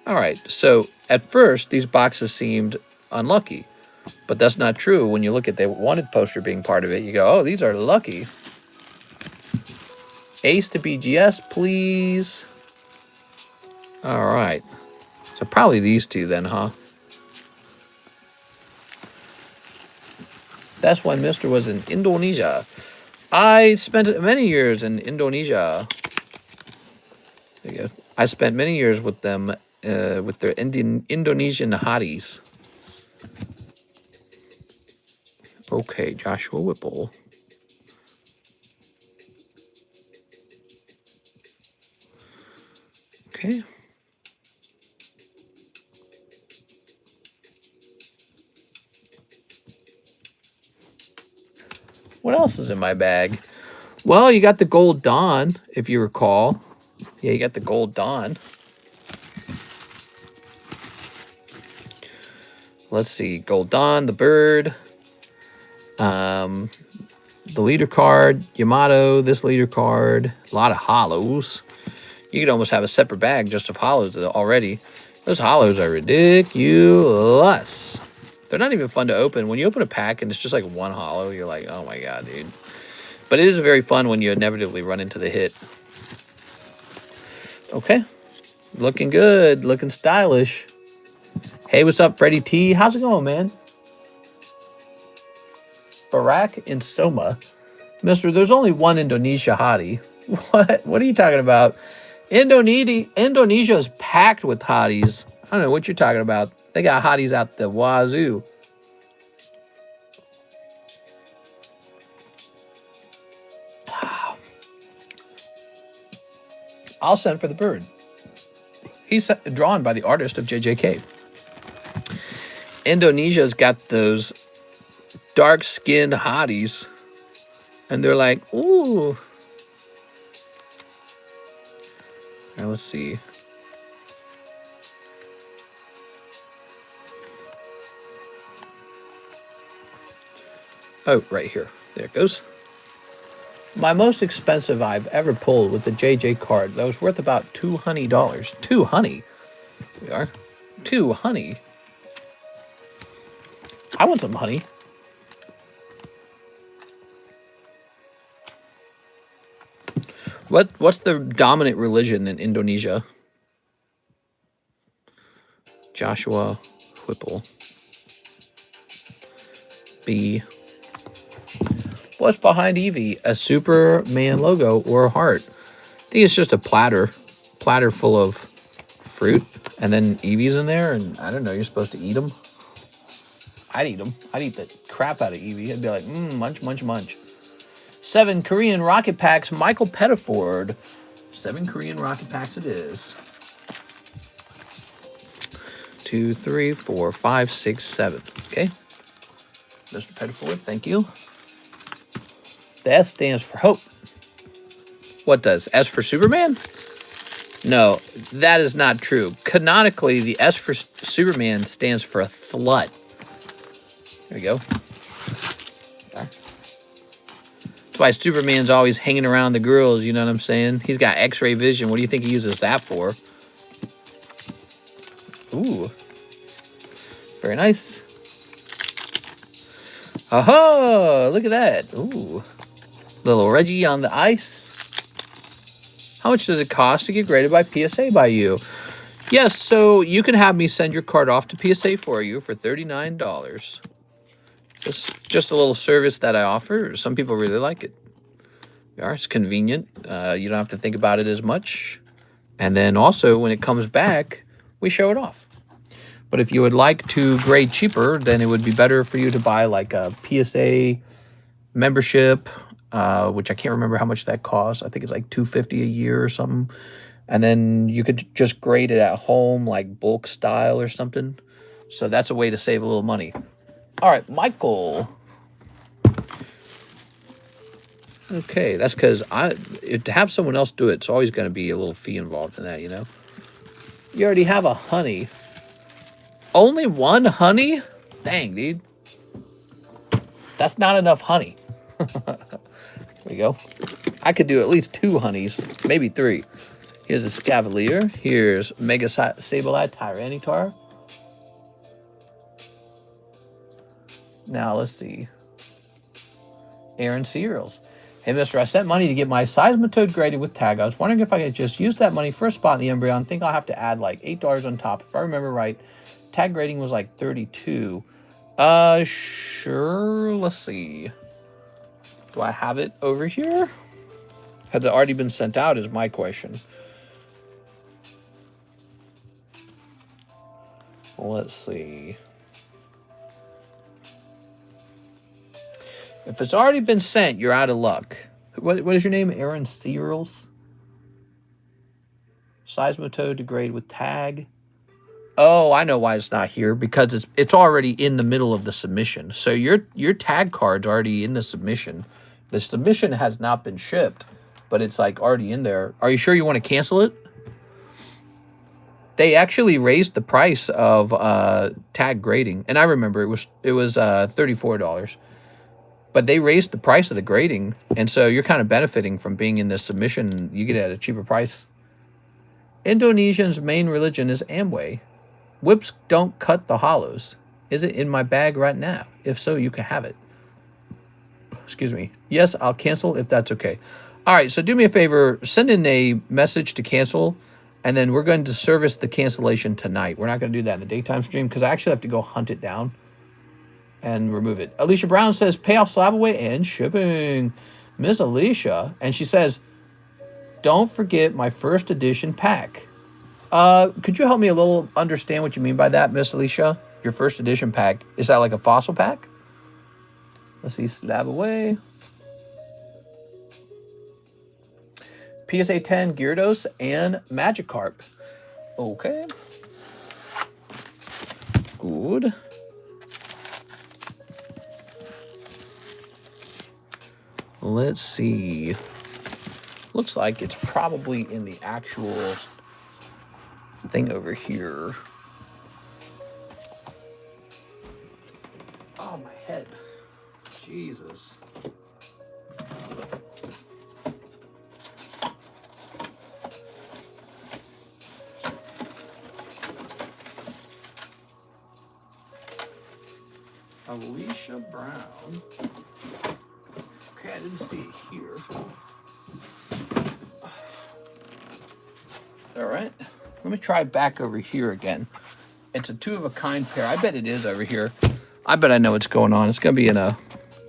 All right, so at first, these boxes seemed unlucky. But that's not true. When you look at the wanted poster being part of it, you go, oh, these are lucky. Ace to BGS, please. All right. So probably these two then, huh? That's when Mr. was in Indonesia. I spent many years in Indonesia. There you go. I spent many years with them, with their Indonesian hotties. Okay, Joshua Whipple. Okay. What else is in my bag? Well, you got the Gold Dawn, if you recall. Yeah, you got the Gold Dawn. Let's see. Gold Dawn, the bird. The leader card, Yamato, this leader card. A lot of hollows. You could almost have a separate bag just of hollows already. Those hollows are ridiculous. They're not even fun to open. When you open a pack and it's just like one hollow, you're like, oh my god, dude. But it is very fun when you inevitably run into the hit. Okay. Looking good. Looking stylish. Hey, what's up, Freddie T? How's it going, man? Barack in Soma. Mister, there's only one Indonesia hottie. What? What are you talking about? Indonesia is packed with hotties. I don't know what you're talking about. They got hotties out the wazoo. I'll send for the bird. He's drawn by the artist of JJK. Indonesia's got those dark-skinned hotties. And they're like, ooh. All right, let's see. Oh, right here. There it goes. My most expensive I've ever pulled with the JJ card. That was worth about $200. $200. We are. $200. I want some honey. What's the dominant religion in Indonesia? Joshua Whipple. B. What's behind Eevee? A Superman logo or a heart? I think it's just a platter full of fruit, and then Eevee's in there, and I don't know, you're supposed to eat them. I'd eat them. I'd eat the crap out of Eevee. I'd be like, munch, munch, munch. 7 Korean rocket packs, Michael Pettiford. 7 Korean rocket packs it is. 2, 3, 4, 5, 6, 7. Okay. Mr. Pettiford, thank you. The S stands for hope. What does? S for Superman? No, that is not true. Canonically, the S for Superman stands for a slut. There we go. Okay. That's why Superman's always hanging around the girls, you know what I'm saying? He's got X-ray vision. What do you think he uses that for? Ooh. Very nice. Aha! Look at that. Ooh. Little Reggie on the ice. How much does it cost to get graded by PSA by you? Yes, so you can have me send your card off to PSA for you for $39. Just a little service that I offer. Some people really like it. It's convenient. You don't have to think about it as much. And then also, when it comes back, we show it off. But if you would like to grade cheaper, then it would be better for you to buy like a PSA membership, which I can't remember how much that costs. I think it's like $250 a year or something. And then you could just grade it at home, like bulk style or something. So that's a way to save a little money. All right, Michael. Okay, that's because to have someone else do it, it's always going to be a little fee involved in that, you know? You already have a honey. Only one honey? Dang, dude. That's not enough honey. we go. I could do at least 2 honeys, maybe 3. Here's a Scavalier. Here's Mega Sableye Tyranitar. Now, let's see. Aaron Cereals. Hey, mister, I sent money to get my Seismitoad graded with tag. I was wondering if I could just use that money for a spot in the Embryon. I think I'll have to add like $8 on top. If I remember right, tag grading was like 32. Sure. Let's see. Do I have it over here? Has it already been sent out is my question. Let's see. If it's already been sent, you're out of luck. What is your name? Aaron Cereals? Seismitoad to grade with tag. Oh, I know why it's not here. Because it's already in the middle of the submission. So your tag card's already in the submission. The submission has not been shipped, but it's like already in there. Are you sure you want to cancel it? They actually raised the price of tag grading, and I remember it was $34. But they raised the price of the grading, and so you're kind of benefiting from being in this submission. You get it at a cheaper price. Indonesians' main religion is Amway. Whips don't cut the hollows. Is it in my bag right now? If so, you can have it. Excuse me. Yes, I'll cancel if that's okay. All right, so do me a favor. Send in a message to cancel, and then we're going to service the cancellation tonight. We're not going to do that in the daytime stream because I actually have to go hunt it down and remove it. Alicia Brown says, pay off slab away and shipping. Miss Alicia. And she says, don't forget my first edition pack. Could you help me a little understand what you mean by that, Miss Alicia? Your first edition pack. Is that like a fossil pack? Let's see, slab away. PSA 10 Gyarados and Magikarp. Okay. Good. Let's see. Looks like it's probably in the actual thing over here. Oh, my head. Jesus. Alicia Brown. Okay, I didn't see it here. All right, let me try back over here again. It's a 2-of-a-kind pair. I bet it is over here. I bet I know what's going on. It's gonna be in a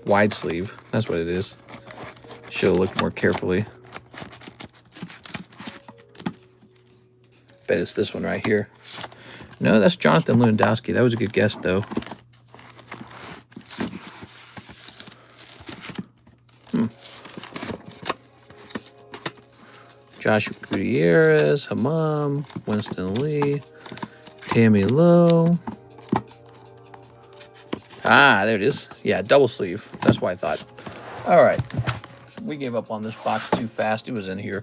wide sleeve. That's what it is. Should have looked more carefully. Bet it's this one right here. No, that's Jonathan Lewandowski. That was a good guess, though. Joshua Gutierrez, Hamam, Winston Lee, Tammy Lowe. Ah, there it is. Yeah, double sleeve. That's why I thought. All right. We gave up on this box too fast. It was in here.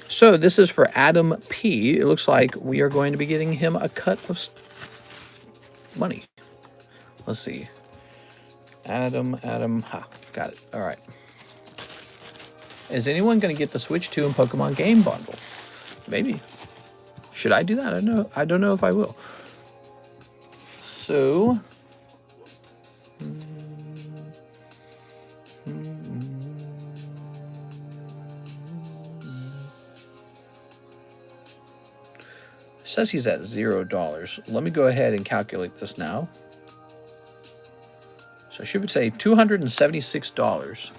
So this is for Adam P. It looks like we are going to be getting him a cut of money. Let's see. Adam. Ha, got it. All right. Is anyone going to get the Switch 2 and Pokemon Game Bundle? Maybe. Should I do that? I don't know if I will. So... It says he's at $0. Let me go ahead and calculate this now. So I should say $276.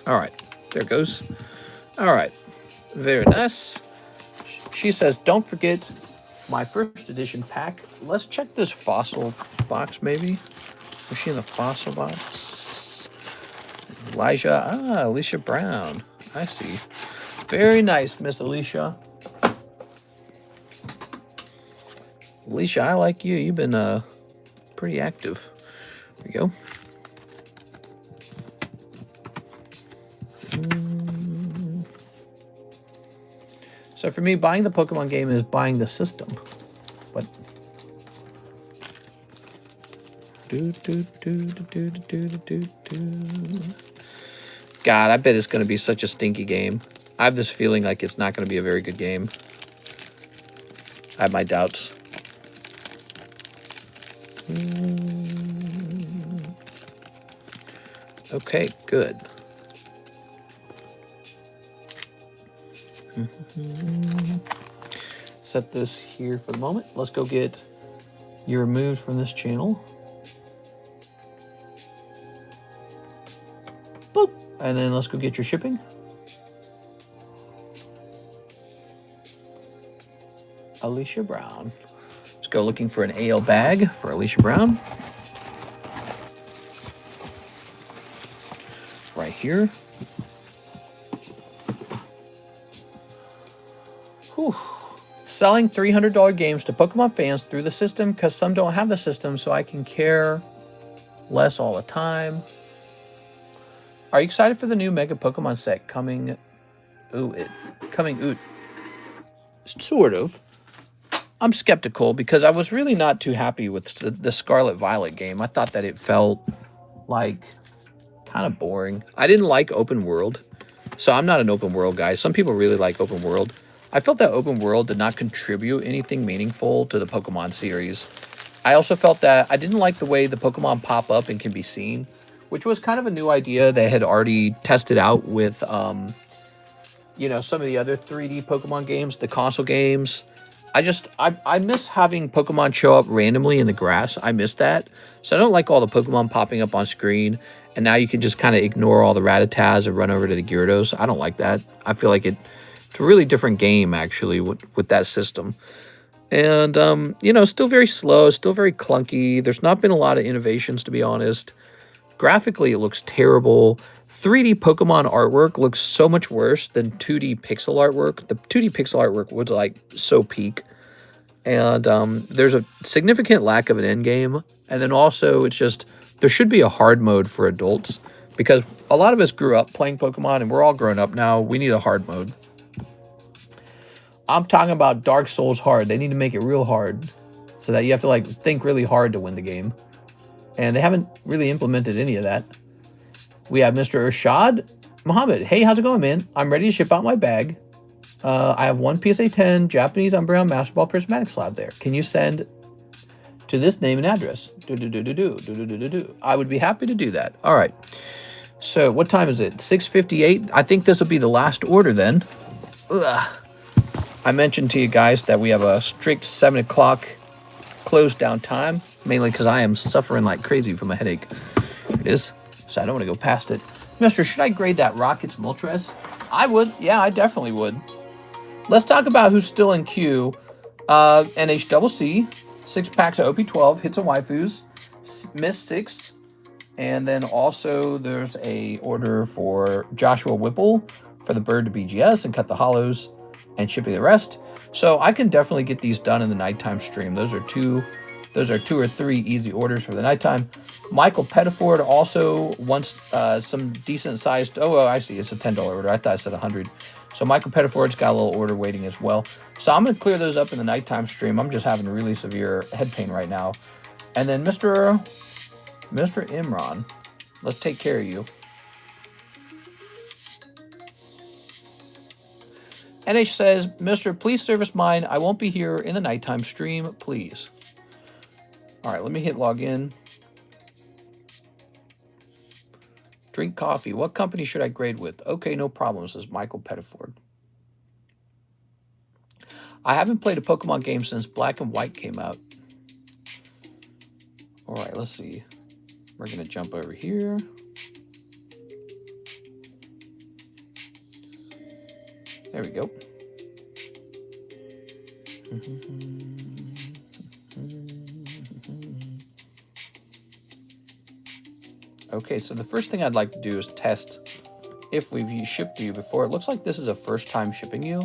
All right, there it goes. All right, very nice. She says, don't forget my first edition pack. Let's check this fossil box, maybe. Was she in the fossil box? Alicia Brown. I see. Very nice, Miss Alicia. Alicia, I like you. You've been pretty active. There we go. So for me, buying the Pokemon game is buying the system. But God, I bet it's going to be such a stinky game. I have this feeling like it's not going to be a very good game. I have my doubts. Okay, good. Set this here for the moment. Let's go get you removed from this channel. Boop. And then let's go get your shipping. Alicia Brown. Let's go looking for an AL bag for Alicia Brown. Right here. Whew. Selling $300 games to Pokemon fans through the system because some don't have the system, so I can care less all the time. Are you excited for the new Mega Pokemon set coming? Sort of. I'm skeptical because I was really not too happy with the Scarlet Violet game. I thought that it felt like kind of boring. I didn't like open world, so I'm not an open world guy. Some people really like open world. I felt that open world did not contribute anything meaningful to the Pokemon series. I also felt that I didn't like the way the Pokemon pop up and can be seen, which was kind of a new idea they had already tested out with, you know, some of the other 3D Pokemon games, the console games. I miss having Pokemon show up randomly in the grass. I miss that. So I don't like all the Pokemon popping up on screen, and now you can just kind of ignore all the Rattatas and run over to the Gyarados. I don't like that. I feel like it's a really different game, actually, with that system. And, you know, still very slow, still very clunky. There's not been a lot of innovations, to be honest. Graphically, it looks terrible. 3D Pokemon artwork looks so much worse than 2D pixel artwork. The 2D pixel artwork was, like, so peak. And there's a significant lack of an end game. And then also, it's just, there should be a hard mode for adults. Because a lot of us grew up playing Pokemon, and we're all grown up now. We need a hard mode. I'm talking about Dark Souls hard. They need to make it real hard so that you have to like think really hard to win the game. And they haven't really implemented any of that. We have Mr. Irshad Muhammad. Hey, how's it going, man? I'm ready to ship out my bag. I have one PSA 10 Japanese Umbreon Master Ball Prismatic Slab there. Can you send to this name and address? I would be happy to do that. All right. So what time is it? 6:58. I think this will be the last order then. Ugh. I mentioned to you guys that we have a strict 7 o'clock close down time, mainly because I am suffering like crazy from a headache. Here it is, so I don't want to go past it. Mister, should I grade that Rockets Moltres? I would. Yeah, I definitely would. Let's talk about who's still in queue. NHCC, 6 packs of OP12, hits and waifus, Miss 6. And then also there's a order for Joshua Whipple for the bird to BGS and cut the hollows and shipping the rest. So I can definitely get these done in the nighttime stream. Those are two or three easy orders for the nighttime. Michael Pettiford also wants some decent sized, oh, I see, it's a $10 order. I thought I said 100. So Michael Pettiford's got a little order waiting as well. So I'm going to clear those up in the nighttime stream. I'm just having really severe head pain right now. And then Mr. Imran, let's take care of you. NH says, Mister, please service mine. I won't be here in the nighttime stream, please. All right, let me hit login. Drink coffee. What company should I grade with? Okay, no problem, says Michael Pettiford. I haven't played a Pokemon game since Black and White came out. All right, let's see. We're going to jump over here. There we go. Okay, so the first thing I'd like to do is test if we've shipped you before. It looks like this is a first time shipping you.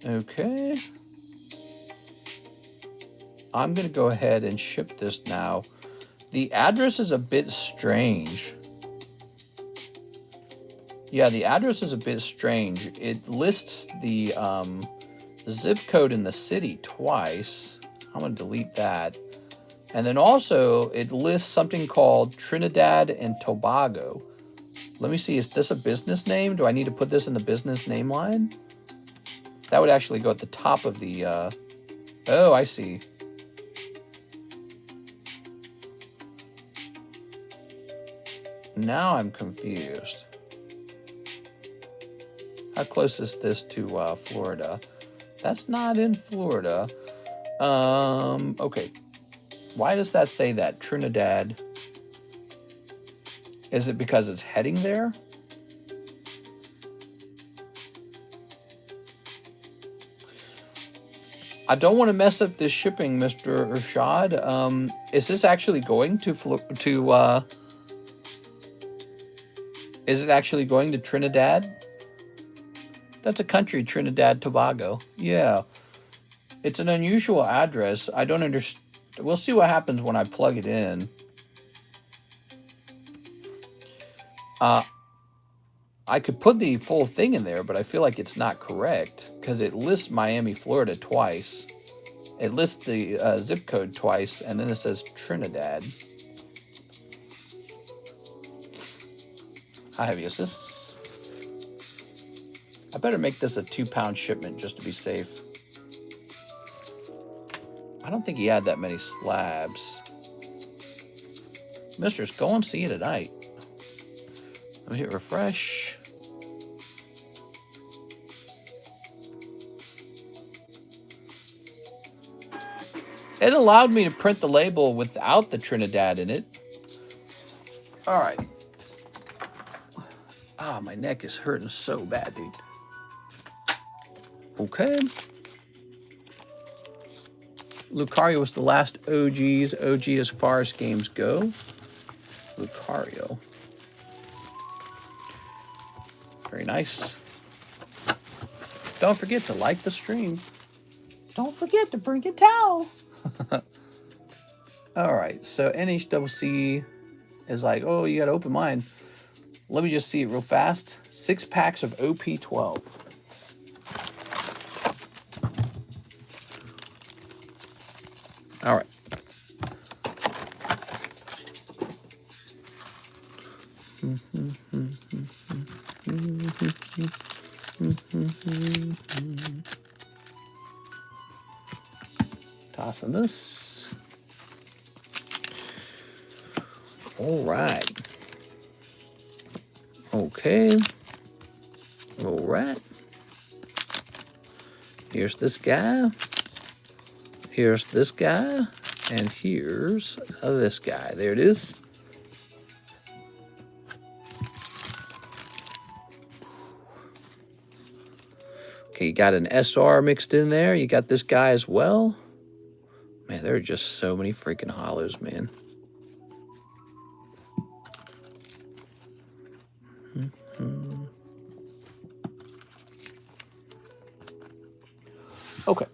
Okay. I'm going to go ahead and ship this now. The address is a bit strange. Yeah, the address is a bit strange. It lists the zip code in the city twice. I'm going to delete that. And then also it lists something called Trinidad and Tobago. Let me see, is this a business name? Do I need to put this in the business name line? That would actually go at the top of the, oh, I see. Now I'm confused. How close is this to Florida? That's not in Florida. Okay. Why does that say that? Trinidad. Is it because it's heading there? I don't want to mess up this shipping, Mr. Urshad. Is this actually going to is it actually going to Trinidad? That's a country, Trinidad Tobago. Yeah. It's an unusual address. I don't understand. We'll see what happens when I plug it in. I could put the full thing in there, but I feel like it's not correct because it lists Miami, Florida twice. It lists the zip code twice, and then it says Trinidad. How heavy is this? I better make this a 2-pound shipment just to be safe. I don't think he had that many slabs. Mistress, go and see you tonight. Let me hit refresh. It allowed me to print the label without the Trinidad in it. All right. Ah, my neck is hurting so bad, dude. Okay. Lucario was the last OG as far as games go. Lucario. Very nice. Don't forget to like the stream. Don't forget to bring a towel. All right, so NHCC is like, oh, you got to open mine. Let me just see it real fast. 6 packs of OP12. All right. Tossing this. All right. Okay. All right. Here's this guy. Here's this guy. And here's this guy. There it is. Okay, you got an SR mixed in there. You got this guy as well. Man, there are just so many freaking hollows, man. Okay.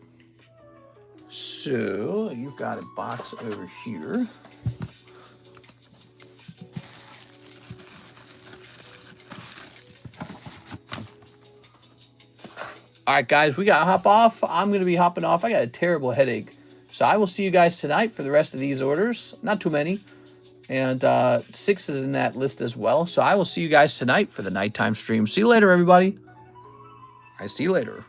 So, you've got a box over here. All right, guys, we got to hop off. I'm going to be hopping off. I got a terrible headache. So I will see you guys tonight for the rest of these orders. Not too many. And 6 is in that list as well. So I will see you guys tonight for the nighttime stream. See you later, everybody. I see you later.